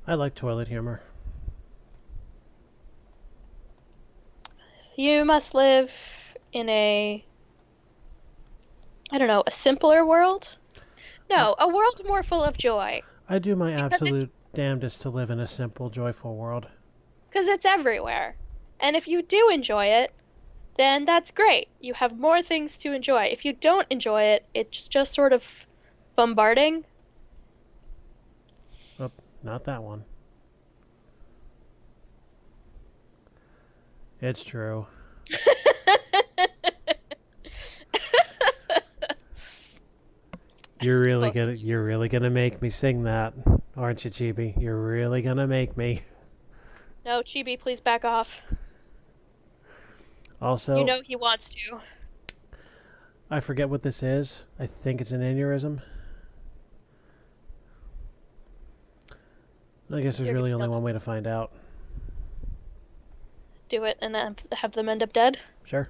I like toilet humor. You must live in a simpler world? No, a world more full of joy. I do my Because absolute damnedest to live in a simple, joyful world. Because it's everywhere. And if you do enjoy it, then that's great. You have more things to enjoy. If you don't enjoy it, it's just sort of bombarding. Oh, not that one. It's true. You're really gonna make me sing that, aren't you, Chibi? You're really gonna make me. No, Chibi, please back off. Also, You know he wants to. I forget what this is. I think it's an aneurysm. I guess there's You're really gonna only one way to find out. do it and have them end up dead. Sure.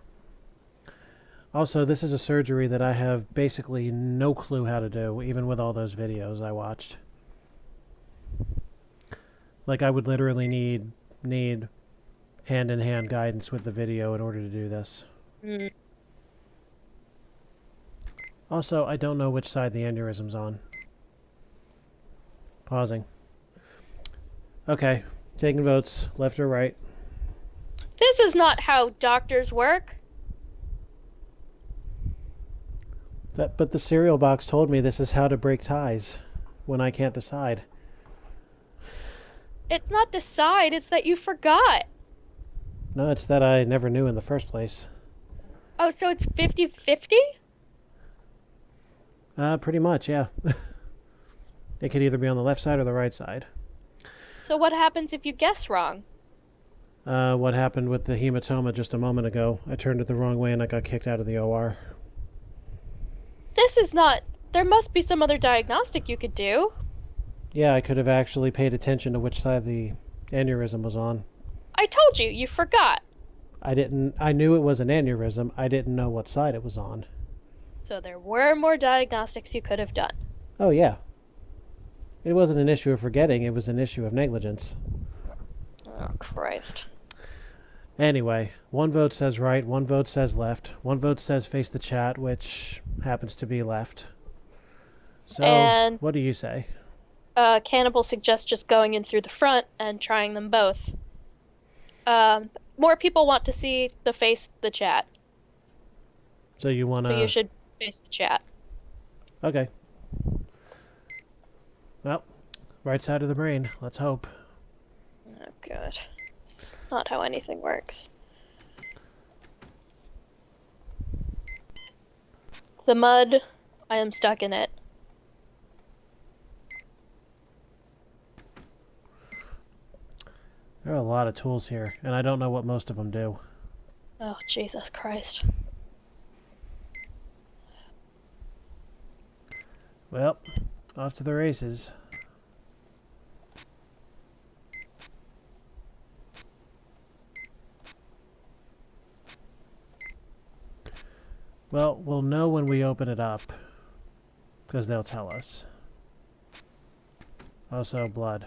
Also, this is a surgery that I have basically no clue how to do, even with all those videos I watched. Like, I would literally need hand-in-hand guidance with the video in order to do this. Also, I don't know which side the aneurysm's on. Pausing. Okay. Taking votes, left or right. This is not how doctors work. But the cereal box told me this is how to break ties when I can't decide. It's not decide, it's that you forgot. No, it's that I never knew in the first place. Oh, so it's 50-50? Pretty much, yeah. It could either be on the left side or the right side. So what happens if you guess wrong? What happened with the hematoma just a moment ago? I turned it the wrong way and I got kicked out of the OR. This is not... There must be some other diagnostic you could do. Yeah, I could have actually paid attention to which side the aneurysm was on. I told you, you forgot. I knew it was an aneurysm. I didn't know what side it was on. So there were more diagnostics you could have done. Oh, yeah. It wasn't an issue of forgetting, it was an issue of negligence. Oh, Christ. Anyway, one vote says right, one vote says left, one vote says face the chat, which happens to be left. So, And- what do you say? Cannibal suggests just going in through the front and trying them both. More people want to see the chat. So you want to... So you should face the chat. Okay. Well, right side of the brain. Let's hope. Oh, good. It's not how anything works. The mud, I am stuck in it. There are a lot of tools here, and I don't know what most of them do. Oh, Jesus Christ. Well, off to the races. Well, we'll know when we open it up, because they'll tell us. Also, blood.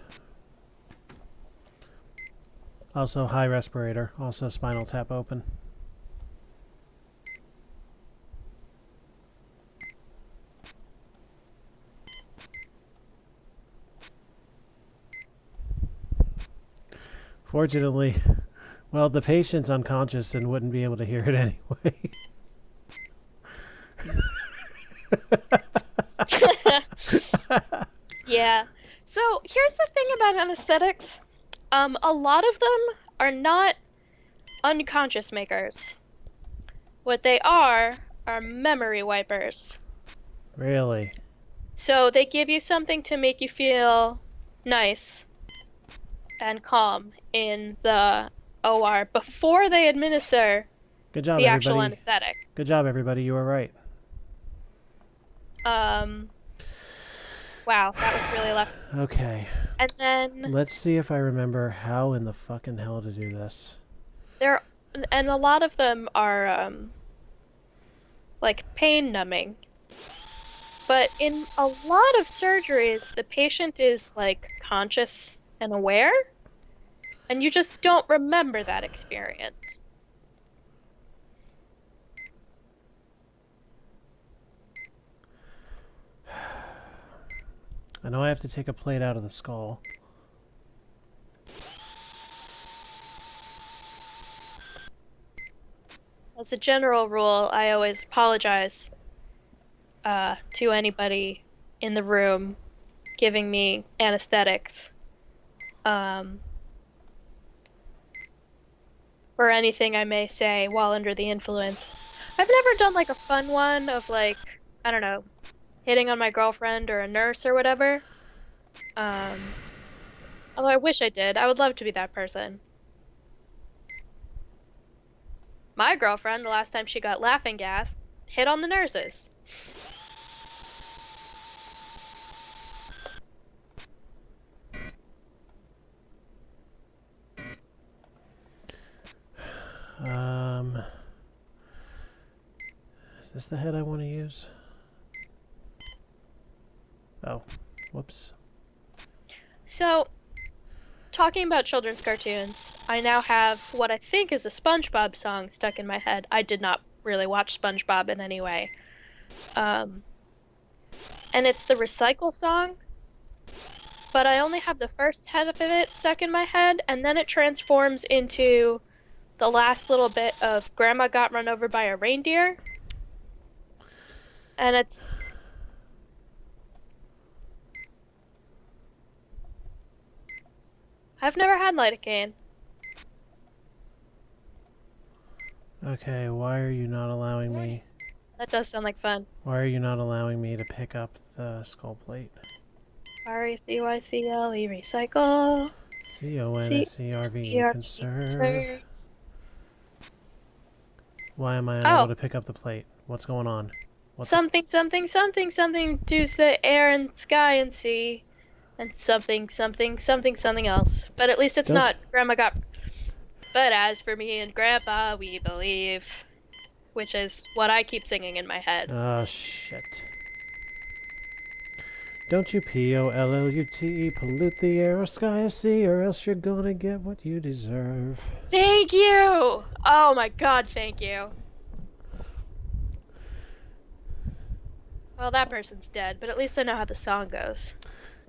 Also, high respirator. Also, spinal tap open. Fortunately, well, the patient's unconscious and wouldn't be able to hear it anyway. Yeah. So here's the thing about anesthetics. A lot of them are not unconscious makers. What they are memory wipers. Really? So they give you something to make you feel nice and calm in the OR before they administer Good job, the actual everybody. anesthetic. Good job, everybody. You were right. Wow, that was really lucky. Okay. And then Let's see if I remember how in the fucking hell to do this. and a lot of them are like pain numbing. But in a lot of surgeries, the patient is like conscious and aware, and you just don't remember that experience. I know I have to take a plate out of the skull. As a general rule, I always apologize to anybody in the room giving me anesthetics for anything I may say while under the influence. I've never done like a fun one of like, I don't know, hitting on my girlfriend or a nurse or whatever. Although I wish I did. I would love to be that person. My girlfriend, the last time she got laughing gas, hit on the nurses. Is this the head I want to use? Oh, whoops. So, talking about children's cartoons, I now have what I think is a SpongeBob song stuck in my head. I did not really watch SpongeBob in any way. And it's the Recycle song, but I only have the first head of it stuck in my head, and then it transforms into the last little bit of Grandma got run over by a reindeer. And it's... I've never had lidocaine. Okay, why are you not allowing me? That does sound like fun. Why are you not allowing me to pick up the skull plate? RECYCLE, recycle. CONSERV, conserve. Why am I unable to pick up the plate? What's going on? Something to the air and sky and sea. And something else. But at least it's not Grandma got... But as for me and Grandpa, we believe. Which is what I keep singing in my head. Oh, shit. Don't you POLLUTE pollute the air or sky or sea, or else you're gonna get what you deserve. Thank you! Oh my god, thank you. Well, that person's dead, but at least I know how the song goes.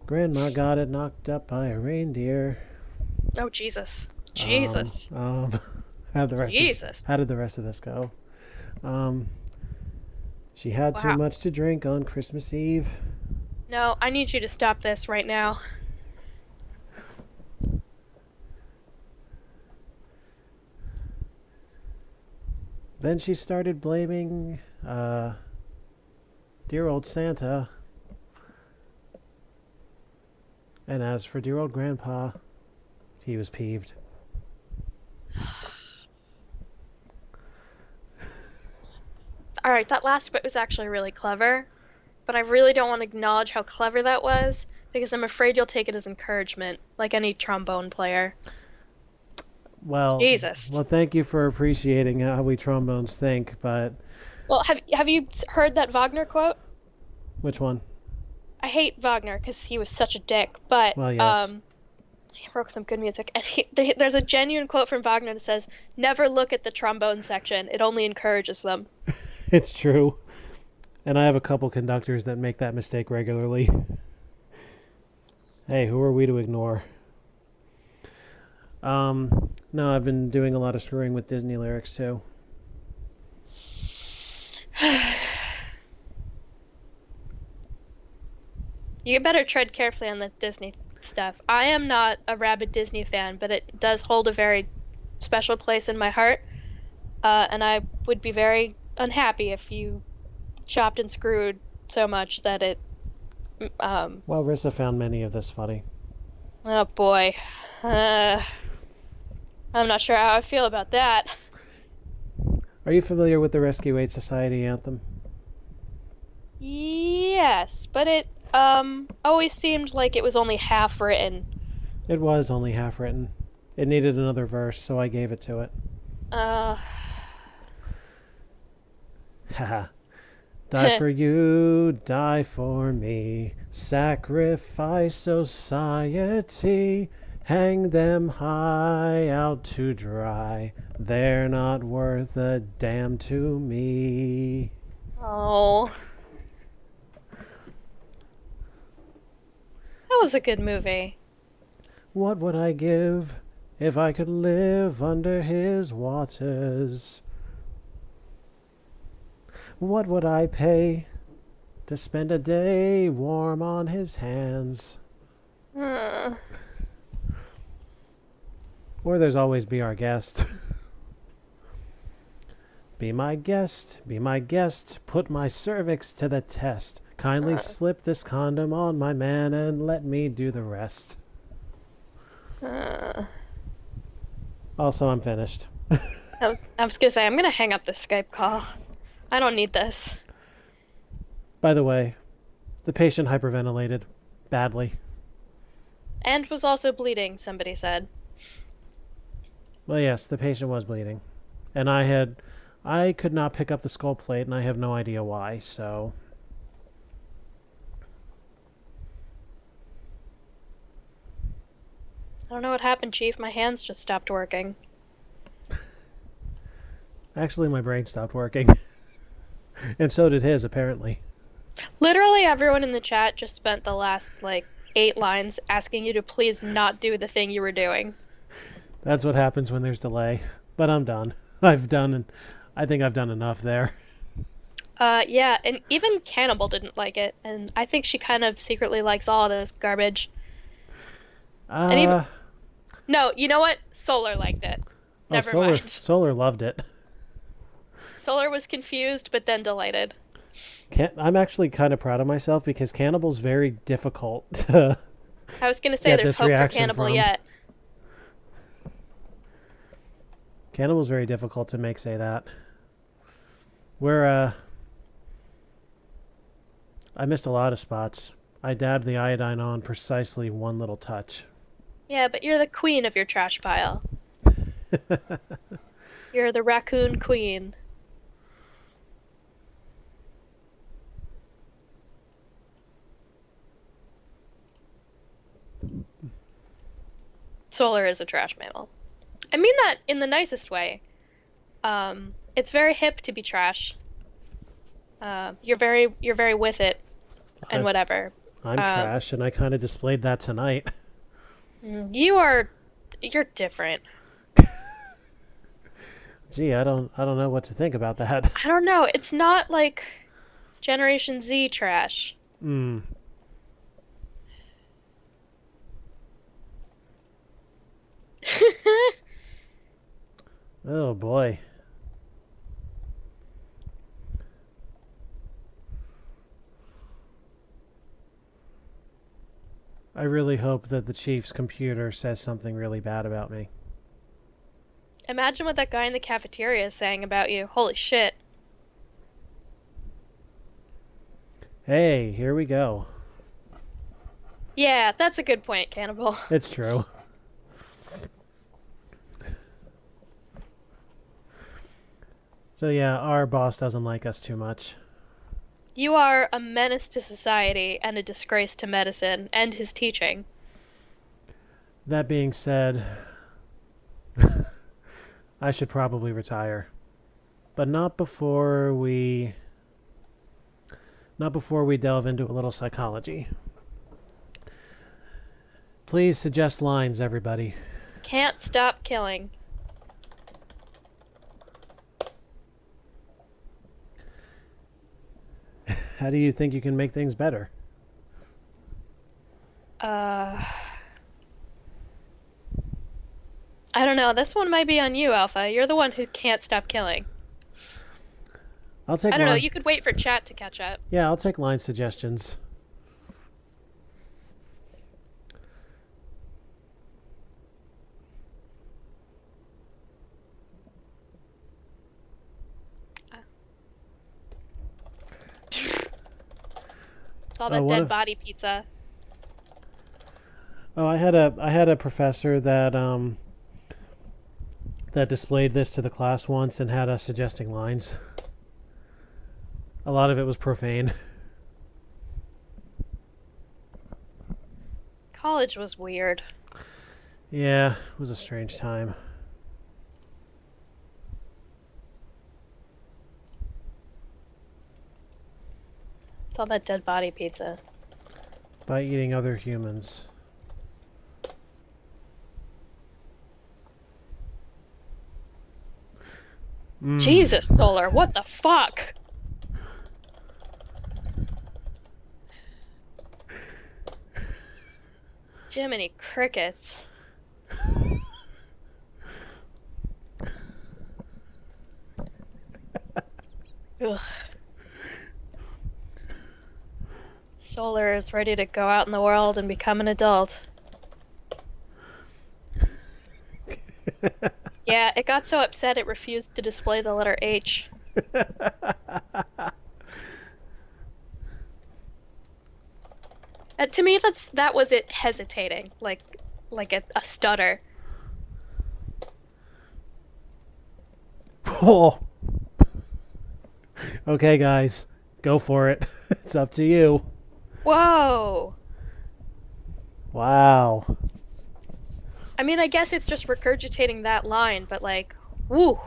Grandma got it knocked up by a reindeer. Oh, Jesus. Jesus. How did the rest of this go? She had too much to drink on Christmas Eve. No, I need you to stop this right now. Then she started blaming, dear old Santa. And as for dear old Grandpa, he was peeved. Alright, that last bit was actually really clever, but I really don't want to acknowledge how clever that was, because I'm afraid you'll take it as encouragement, like any trombone player. Well, Jesus. Well, thank you for appreciating how we trombones think, but... Well, have you heard that Wagner quote? Which one? I hate Wagner because he was such a dick, but well, yes. He wrote some good music, and there's a genuine quote from Wagner that says, "Never look at the trombone section; it only encourages them." It's true, and I have a couple conductors that make that mistake regularly. Hey, who are we to ignore? No, I've been doing a lot of screwing with Disney lyrics too. You better tread carefully on this Disney stuff. I am not a rabid Disney fan, but it does hold a very special place in my heart. And I would be very unhappy if you chopped and screwed so much that it... Well, Rissa found many of this funny. Oh boy. I'm not sure how I feel about that. Are you familiar with the Rescue Aid Society anthem? Yes, but it always seemed like it was only half written. It was only half written. It needed another verse, so I gave it to it. Haha. Die for you, die for me. Sacrifice society. Hang them high out to dry. They're not worth a damn to me. Oh. That was a good movie. What would I give if I could live under his waters? What would I pay to spend a day warm on his hands? Or there's always Be Our Guest. Be my guest, put my cervix to the test. Kindly slip this condom on my man and let me do the rest. Also, I'm finished. I was gonna say, I'm gonna hang up this Skype call. I don't need this. By the way, the patient hyperventilated badly. And was also bleeding, somebody said. Well, yes, the patient was bleeding. And I could not pick up the skull plate, and I have no idea why, so... I don't know what happened, Chief. My hands just stopped working. Actually, my brain stopped working. And so did his, apparently. Literally everyone in the chat just spent the last, 8 8 lines asking you to please not do the thing you were doing. That's what happens when there's delay. But I'm done. I think I've done enough there. Yeah, and even Cannibal didn't like it, and I think she kind of secretly likes all of this garbage. And even... No, you know what? Solar liked it. Never mind. Solar loved it. Solar was confused, but then delighted. I'm actually kind of proud of myself because Cannibal's very difficult to I was going to say get there's this hope for reaction Cannibal from. yet. Cannibal's very difficult to make say that. I missed a lot of spots. I dabbed the iodine on precisely one little touch. Yeah, but you're the queen of your trash pile. You're the raccoon queen. Solar is a trash mammal. I mean that in the nicest way. It's very hip to be trash. You're very with it, and whatever. I'm trash, and I kind of displayed that tonight. You're different. Gee, I don't know what to think about that. I don't know. It's not like Generation Z trash. Oh boy. I really hope that the Chief's computer says something really bad about me. Imagine what that guy in the cafeteria is saying about you. Holy shit. Hey, here we go. Yeah, that's a good point, Cannibal. It's true. So yeah, our boss doesn't like us too much. You are a menace to society and a disgrace to medicine and his teaching. That being said, I should probably retire. But not before we delve into a little psychology. Please suggest lines, everybody. Can't stop killing. How do you think you can make things better? I don't know. This one might be on you, Alpha. You're the one who can't stop killing. I'll take I don't know. You could wait for chat to catch up. Yeah, I'll take line suggestions. It's all that dead body pizza. Oh, I had a professor that displayed this to the class once and had us suggesting lines. A lot of it was profane. College was weird. Yeah, it was a strange time. It's all that dead body pizza. By eating other humans. Jesus, Solar, what the fuck? Jiminy crickets. Ugh. Solar is ready to go out in the world and become an adult. Yeah, it got so upset it refused to display the letter H. To me, that was it hesitating, like a stutter. Oh. Okay, guys, go for it. It's up to you. Whoa. Wow. I mean, I guess it's just regurgitating that line, but like, woo.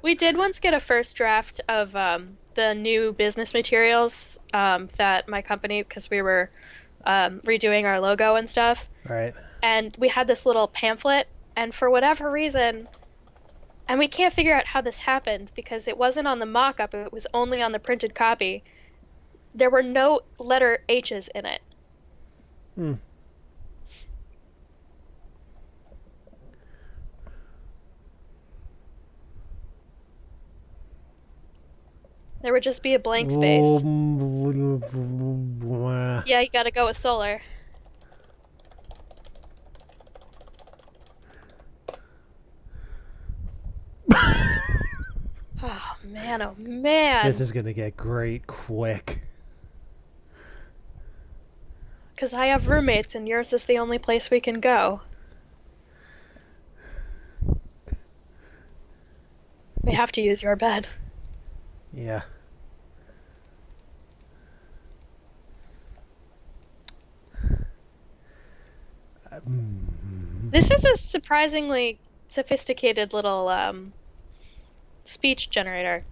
We did once get a first draft of the new business materials that my company, because we were redoing our logo and stuff, Right. and we had this little pamphlet, and for whatever reason, and we can't figure out how this happened because it wasn't on the mock-up, it was only on the printed copy. There were no letter H's in it. Hmm. There would just be a blank space. Yeah, you gotta go with solar. Oh man, oh man. This is gonna get great quick. Because I have roommates and yours is the only place we can go. We have to use your bed. Yeah. This is a surprisingly sophisticated little speech generator.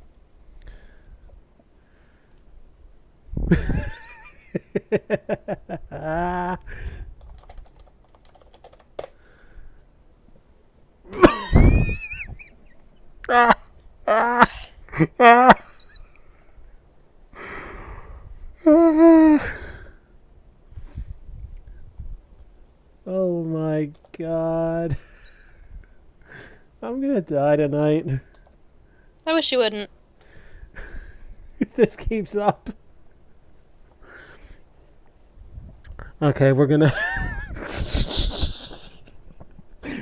Oh my god. I'm gonna die tonight. I wish you wouldn't. If this keeps up. Okay, we're gonna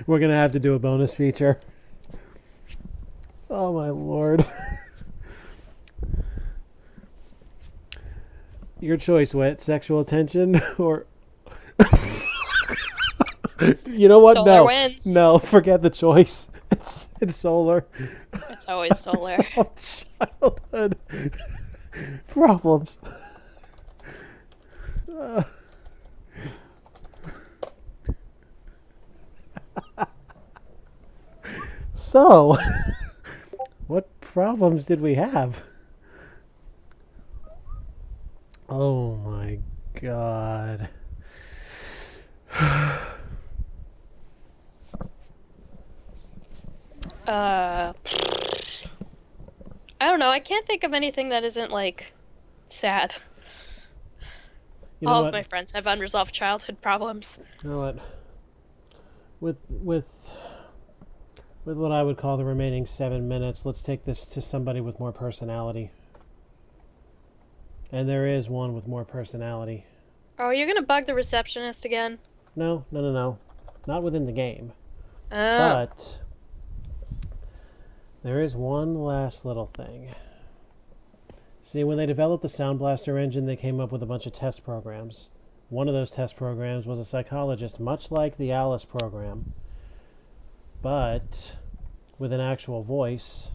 we're gonna have to do a bonus feature. Oh my lord. Your choice, Wit. Sexual attention or you know what? Solar No. wins. No, forget the choice. It's solar. It's always solar. Unsolved childhood problems. So, what problems did we have? Oh my god. I don't know. I can't think of anything that isn't like sad. You know All what? of my friends have unresolved childhood problems. You know what? With what I would call the remaining 7 minutes, let's take this to somebody with more personality. And there is one with more personality. Oh, you're gonna bug the receptionist again? No. Not within the game. Oh. But there is one last little thing. See, when they developed the Sound Blaster engine, they came up with a bunch of test programs. One of those test programs was a psychologist, much like the Alice program, but with an actual voice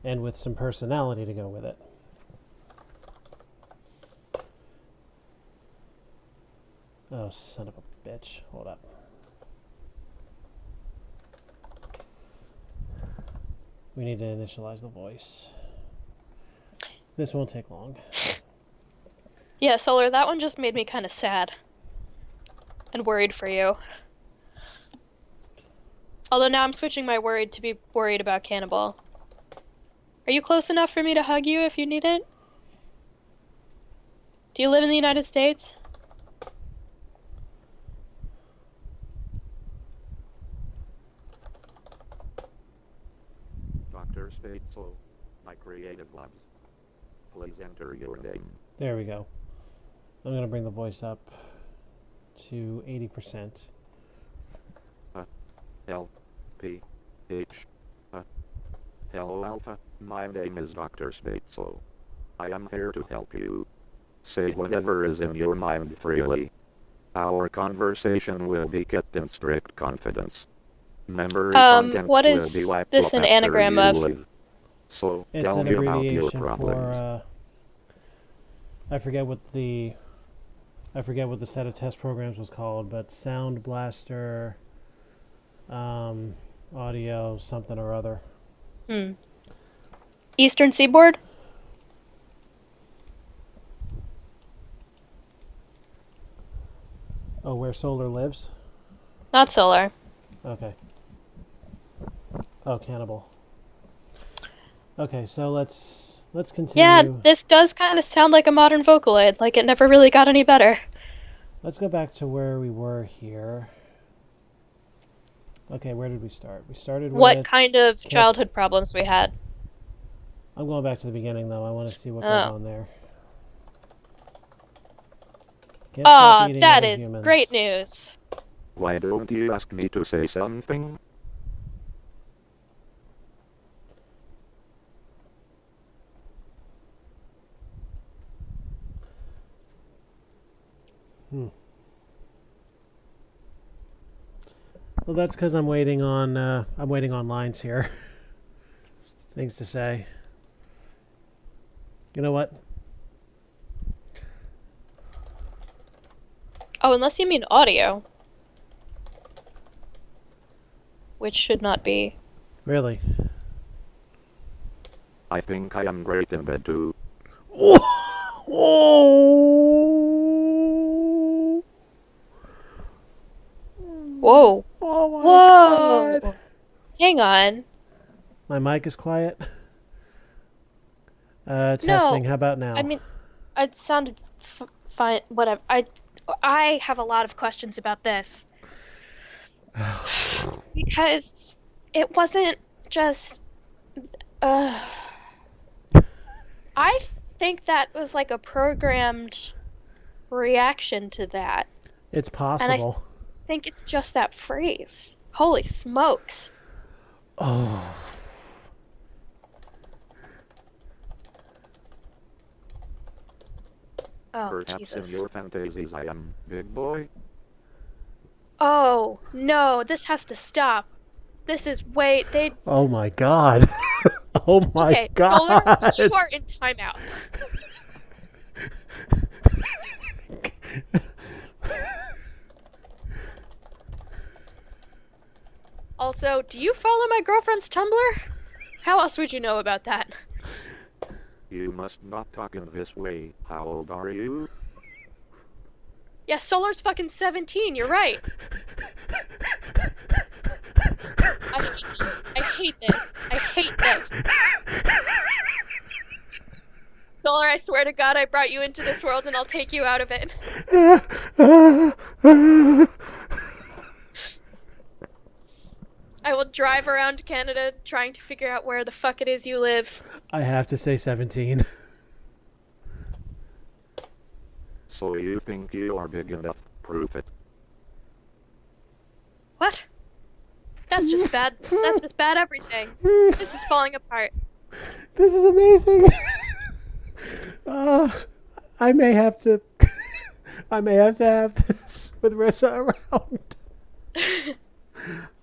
and with some personality to go with it. Oh, son of a bitch. Hold up. We need to initialize the voice. This won't take long. Yeah, Solar, that one just made me kind of sad. And worried for you. Although now I'm switching my worried to be worried about Cannibal. Are you close enough for me to hug you if you need it? Do you live in the United States? Dr. Spateslow, my creative labs. Please enter your name. There we go. I'm going to bring the voice up to 80%. L P H. Hello Alpha, my name is Dr. Spateslow. I am here to help you. Say whatever is in your mind freely. Our conversation will be kept in strict confidence. Memory content what will is be wiped this off an after anagram you of? leave. So It's tell an me about your abbreviation problems. for, I forget what the set of test programs was called, but Sound Blaster, audio, something or other. Eastern Seaboard? Oh, where Solar lives? Not Solar. Okay. Oh, Cannibal. Okay, so let's continue. Yeah, this does kind of sound like a modern Vocaloid. Like it never really got any better. Let's go back to where we were here. Okay, where did we start? We started with... What kind of childhood problems we had? I'm going back to the beginning, though. I want to see what goes Oh. on there. Can't stop Aw, eating that other is humans. great news. Why don't you ask me to say something? Well, that's because I'm waiting on lines here. Things to say. You know what? Oh, unless you mean audio. Which should not be. Really? I think I am great in bed too. Oh! Whoa. Oh my Whoa! God. Hang on. My mic is quiet. Testing. How about now? I mean, it sounded fine. Whatever. I have a lot of questions about this. Because it wasn't just... I think that was like a programmed reaction to that. It's possible. I think it's just that phrase. Holy smokes. Oh. Oh, Perhaps Jesus. in your fantasies I am big boy. Oh, no, this has to stop. This is they... Oh my God. Oh my Okay, God. Solar, you are in timeout. Also, do you follow my girlfriend's Tumblr? How else would you know about that? You must not talk in this way. How old are you? Yeah, Solar's fucking 17, you're right. I hate this. I hate this. Solar, I swear to God I brought you into this world and I'll take you out of it. I will drive around Canada trying to figure out where the fuck it is you live. I have to say 17. So you think you are big enough? Prove it. What? That's just bad. That's just bad everything. This is falling apart. This is amazing. I may have to have this with Rissa around.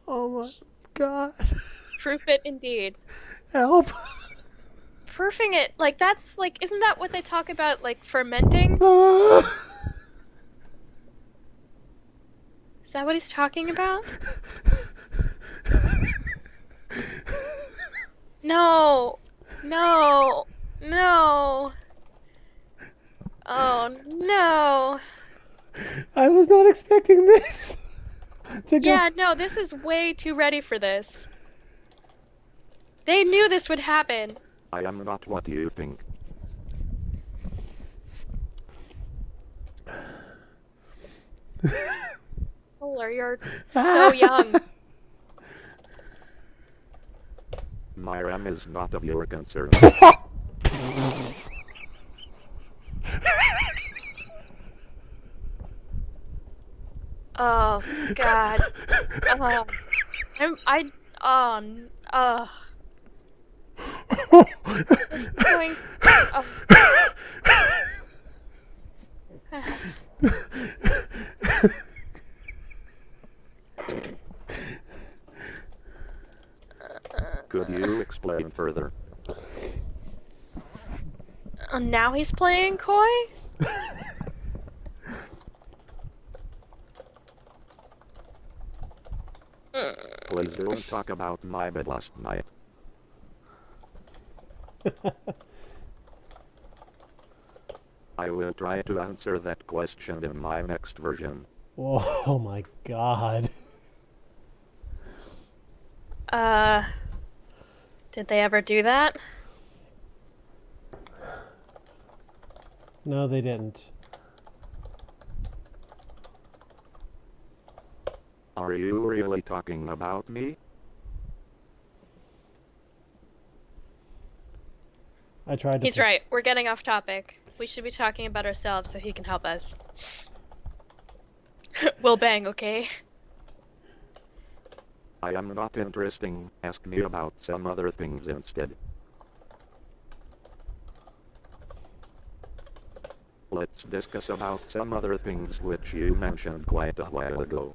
Oh my God. Proof it indeed. Help. Proofing it, like that's like, isn't that what they talk about, like fermenting? Is that what he's talking about? No. No. No. Oh no. I was not expecting this. To go. Yeah, no, this is way too ready for this. They knew this would happen. I am not what you think. Solar, you're so young. My RAM is not of your concern. Oh God. It's going. Oh. Could you explain further? Now he's playing coy? Please don't talk about my bed last night. I will try to answer that question in my next version. Oh my god. Did they ever do that? No, they didn't. Are you really talking about me? I tried to. He's right. We're getting off topic. We should be talking about ourselves so he can help us. We'll bang, okay? I am not interesting. Ask me about some other things instead. Let's discuss about some other things which you mentioned quite a while ago.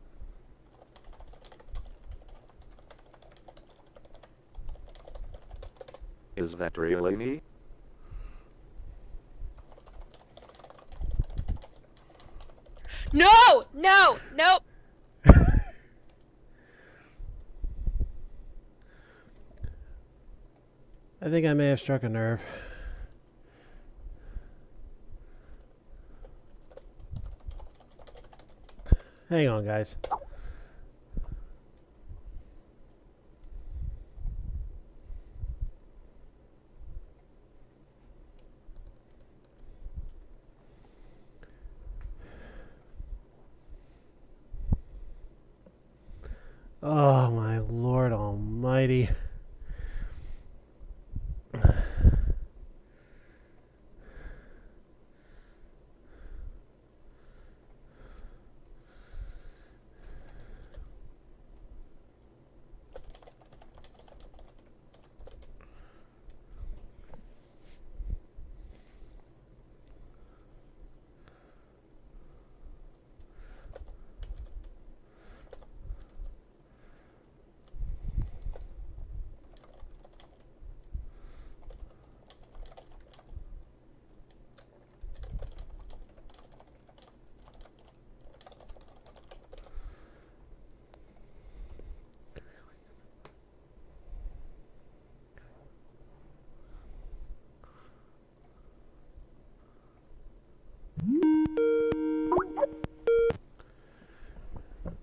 Is that really me? No! No! Nope! I think I may have struck a nerve. Hang on, guys. Oh, my Lord Almighty.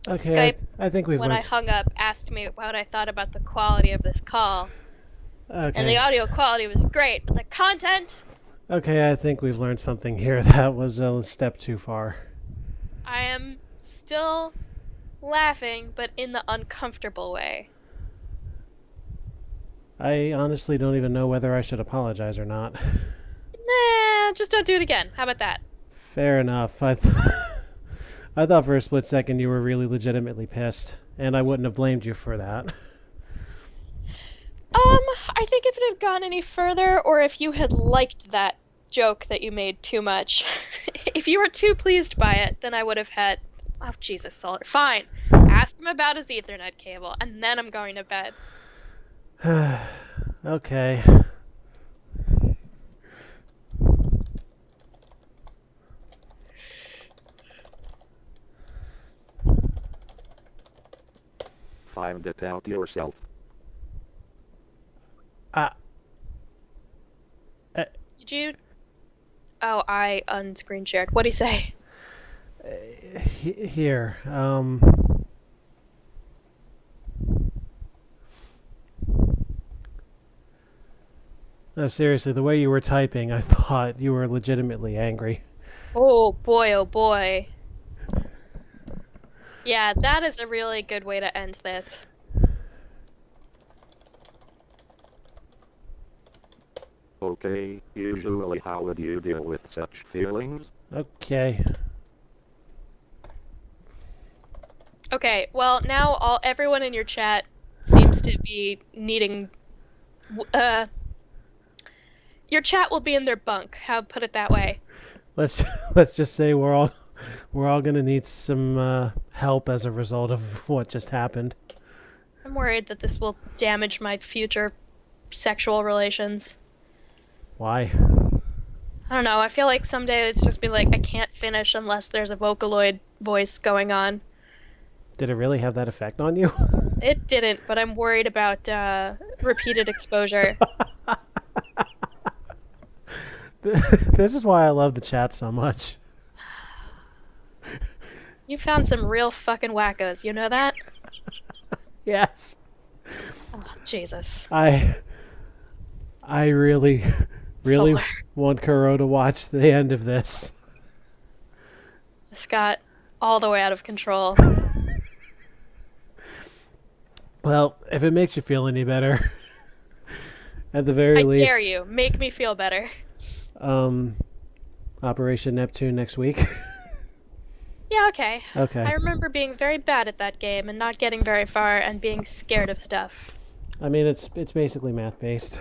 Okay, Skype, I think we've when I learned. hung up, asked me what I thought about the quality of this call. And the Okay. audio quality was great, but the content, Okay, I think we've learned something here. That was a step too far. I am still laughing, but in the uncomfortable way. I honestly don't even know whether I should apologize or not. Nah, just don't do it again. How about that? Fair enough. I thought for a split second you were really legitimately pissed, and I wouldn't have blamed you for that. I think if it had gone any further, or if you had liked that joke that you made too much, if you were too pleased by it, then I would have had, oh Jesus, Solar, fine. Ask him about his Ethernet cable, and then I'm going to bed. Okay. Find it out yourself. Did you? Oh, I unscreen shared. What'd he say? Here. No, seriously, the way you were typing, I thought you were legitimately angry. Oh boy, oh boy. Yeah, that is a really good way to end this. Okay, usually how would you deal with such feelings? Okay. Okay, well now everyone in your chat seems to be needing. Your chat will be in their bunk. How put it that way? Let's just say we're all gonna need some help as a result of what just happened. I'm worried that this will damage my future sexual relations. Why? I don't know. I feel like someday it's just be like I can't finish unless there's a Vocaloid voice going on. Did it really have that effect on you? It didn't, but I'm worried about repeated exposure. This is why I love the chat so much. You found some real fucking wackos, you know that? Yes. Oh, Jesus. I really Solar. want Kuro to watch the end of this. This got all the way out of control. Well, if it makes you feel any better, at the very I least, dare you. Make me feel better. Operation Neptune next week. Yeah, okay. Okay. I remember being very bad at that game and not getting very far and being scared of stuff. I mean, it's basically math based.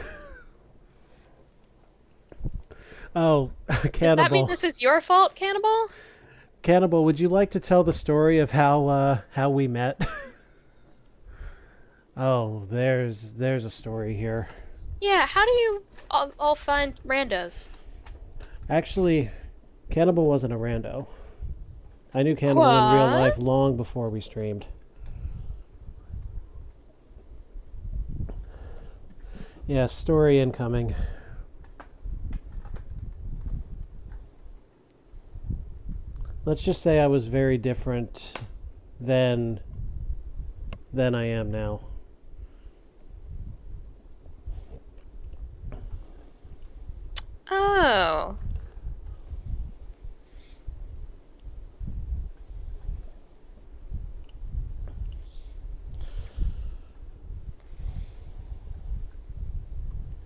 Oh, Does Cannibal. that mean this is your fault, Cannibal? Cannibal, would you like to tell the story of how we met? Oh, there's a story here. Yeah, how do you all find randos? Actually, Cannibal wasn't a rando. I knew Cannibal in real life long before we streamed. Yeah, story incoming. Let's just say I was very different than I am now. Oh.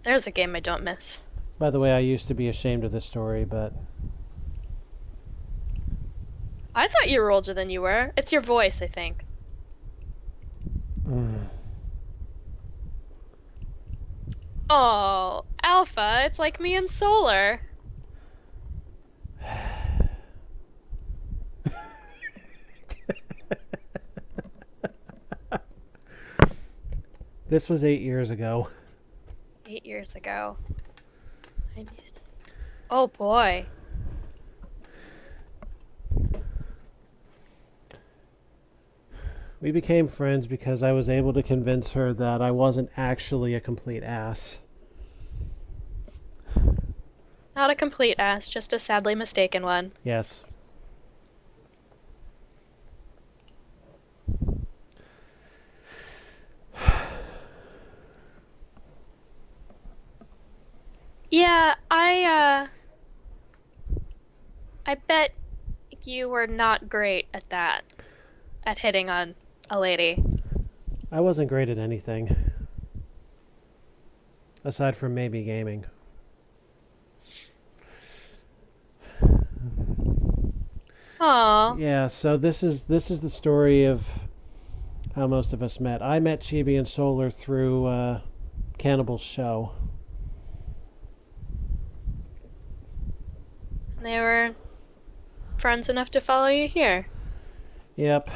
There's a game I don't miss. By the way, I used to be ashamed of this story, but I thought you were older than you were. It's your voice, I think. Oh, Alpha, it's like me and Solar. this was 8 years ago. 8 years ago. Oh boy. We became friends because I was able to convince her that I wasn't actually a complete ass. Not a complete ass, just a sadly mistaken one. Yes. Yeah, I bet you were not great at that. At hitting on a lady. I wasn't great at anything. Aside from maybe gaming. Aww. Yeah, so this is the story of how most of us met. I met Chibi and Solar through Cannibal's show. They were friends enough to follow you here. Yep.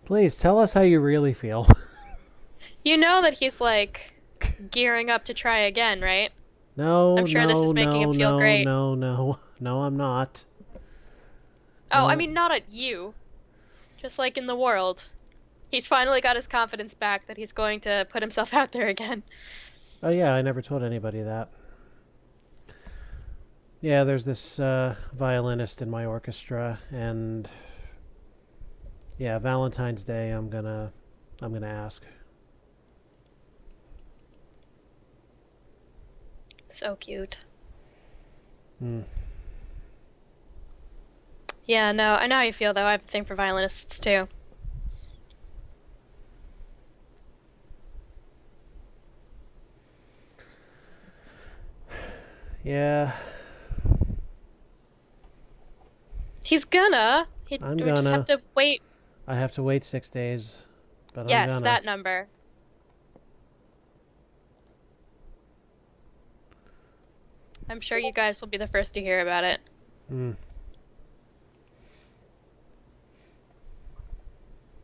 Please tell us how you really feel. You know that he's like gearing up to try again, right? No, I'm sure no, this is making no, him feel no, great. no, I'm not. Oh, No. I mean not at you. Just like in the world. He's finally got his confidence back that he's going to put himself out there again. Oh yeah, I never told anybody that. Yeah, there's this violinist in my orchestra, and yeah, Valentine's Day I'm gonna ask. So cute. Hmm. Yeah, no, I know how you feel though. I have a thing for violinists too. Yeah, He's gonna. We I'm just gonna. have to wait. I have to wait 6 days, but I'm Yes, gonna. that number. I'm sure you guys will be the first to hear about it. Hmm.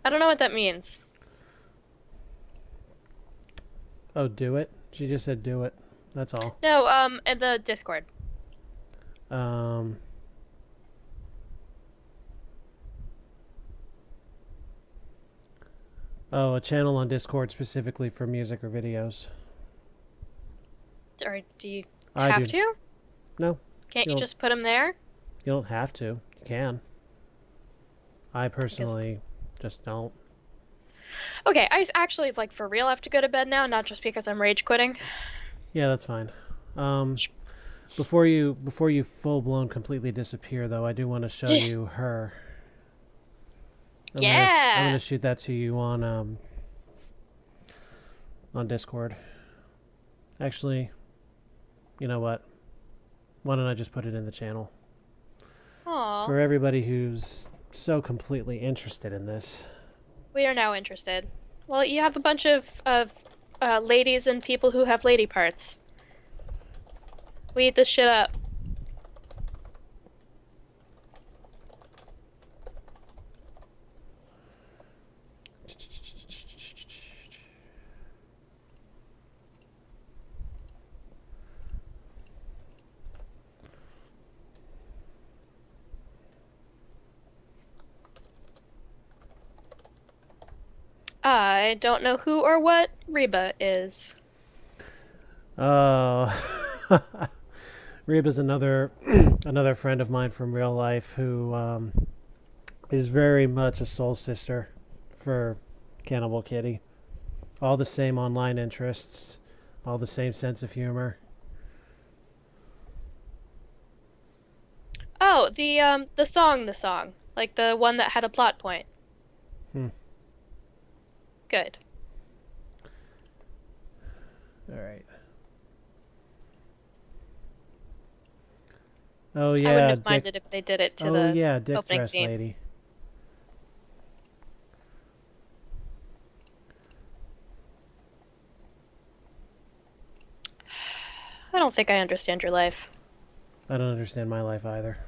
I don't know what that means. Oh, do it? She just said do it. That's all. No, in the Discord. Um. Oh, a channel on Discord specifically for music or videos. Or do you I have do. to? No, Can't you You'll- just put them there? you don't have to. You can. I personally just don't. Okay, I actually, like, for real have to go to bed now, not just because I'm rage quitting. Yeah, that's fine. Before you full blown completely disappear, though, I do want to show you her. I'm Yeah. gonna shoot that to you on Discord. Actually, you know what? Why don't I just put it in the channel Aw. for everybody who's so completely interested in this? We are now interested. Well, you have a bunch of ladies and people who have lady parts. We eat this shit up. I don't know who or what Reba is. Oh, Reba's another another friend of mine from real life who is very much a soul sister for Cannibal Kitty. All the same online interests, all the same sense of humor. Oh, the song, like the one that had a plot point. Hmm. Good. All right. Oh yeah, I wouldn't have Dick. minded if they did it to Oh the yeah, Dick opening Dress theme. Lady. I don't think I understand your life. I don't understand my life either.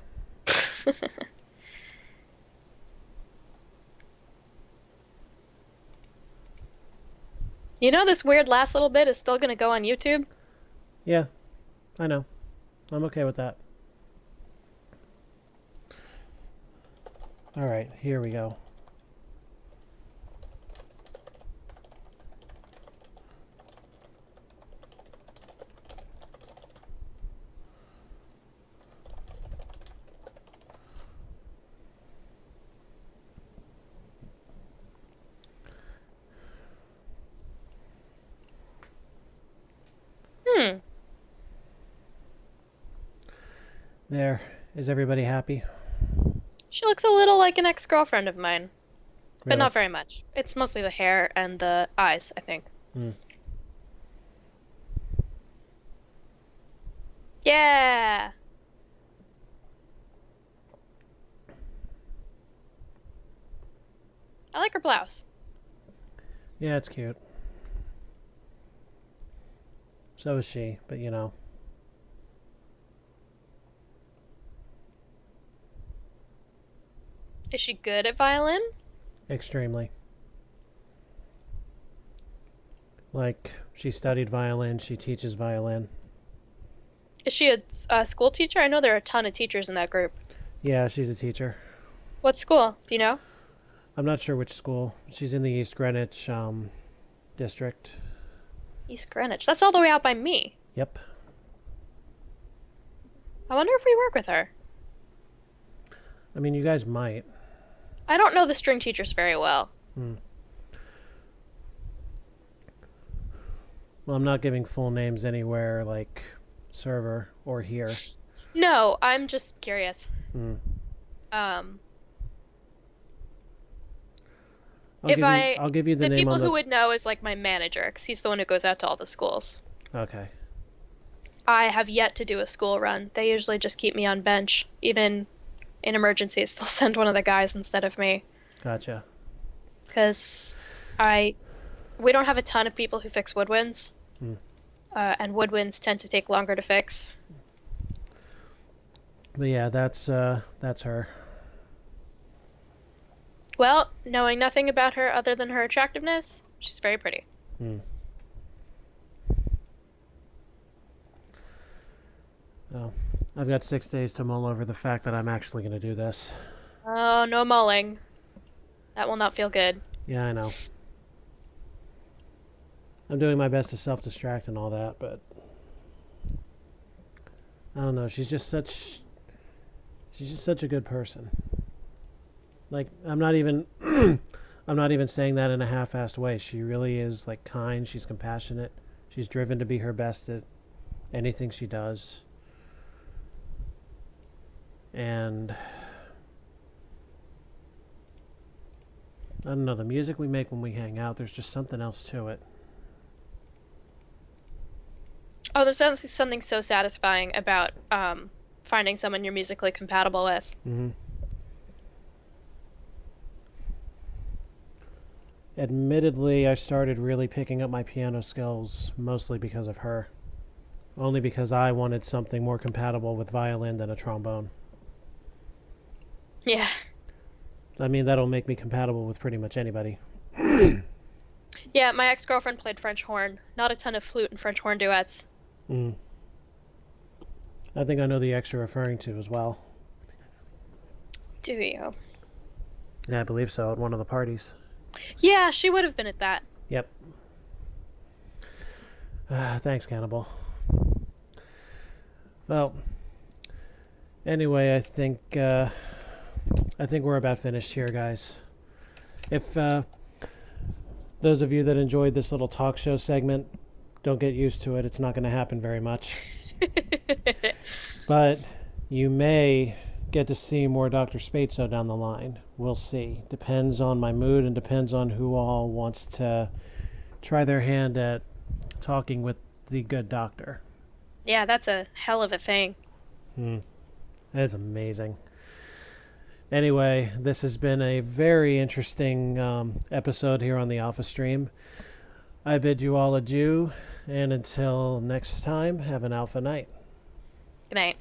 You know this weird last little bit is still gonna go on YouTube? Yeah, I know. I'm okay with that. All right, here we go. Hmm. There. Is everybody happy? She looks a little like an ex-girlfriend of mine, but Really? not very much. It's mostly the hair and the eyes, I think. Hmm. Yeah. I like her blouse. Yeah, it's cute. So is she, but you know. Is she good at violin? Extremely. Like, she studied violin, she teaches violin. Is she a school teacher? I know there are a ton of teachers in that group. Yeah, she's a teacher. What school? Do you know? I'm not sure which school. She's in the East Greenwich district. East Greenwich. That's all the way out by me. Yep. I wonder if we work with her. I mean, you guys might. I don't know the string teachers very well. Well, I'm not giving full names anywhere, like server or here. No, I'm just curious. Hmm. I'll give you the name people on the... who would know is like my manager, because he's the one who goes out to all the schools. Okay. I have yet to do a school run. They usually just keep me on bench. Even in emergencies, they'll send one of the guys instead of me. Gotcha. Because we don't have a ton of people who fix woodwinds. And woodwinds tend to take longer to fix. But yeah, that's her. Well, knowing nothing about her other than her attractiveness, she's very pretty. Oh, I've got 6 days to mull over the fact that I'm actually going to do this. Oh, no mulling. That will not feel good. Yeah, I know. I'm doing my best to self-distract and all that, but I don't know. She's just such a good person. Like, I'm not even I'm not even saying that in a half-assed way. She really is, like, kind. She's compassionate. She's driven to be her best at anything she does. And I don't know, the music we make when we hang out, there's just something else to it. Oh, there's honestly something so satisfying about finding someone you're musically compatible with. Mm-hmm. Admittedly, I started really picking up my piano skills mostly because of her. Only because I wanted something more compatible with violin than a trombone. Yeah. I mean, that'll make me compatible with pretty much anybody. Yeah, my ex-girlfriend played French horn. Not a ton of flute and French horn duets. Mm. I think I know the ex you're referring to as well. Do you? Yeah, I believe so, at one of the parties. Yeah, she would have been at that. Yep. Thanks, Cannibal. Well, anyway, I think we're about finished here, guys. If those of you that enjoyed this little talk show segment, don't get used to it. It's not going to happen very much. But you may get to see more Dr. Spatzo down the line. We'll see. Depends on my mood and depends on who all wants to try their hand at talking with the good doctor. Yeah, that's a hell of a thing. That is amazing. Anyway, this has been a very interesting episode here on the Alpha Stream. I bid you all adieu, and until next time, have an Alpha night. Good night.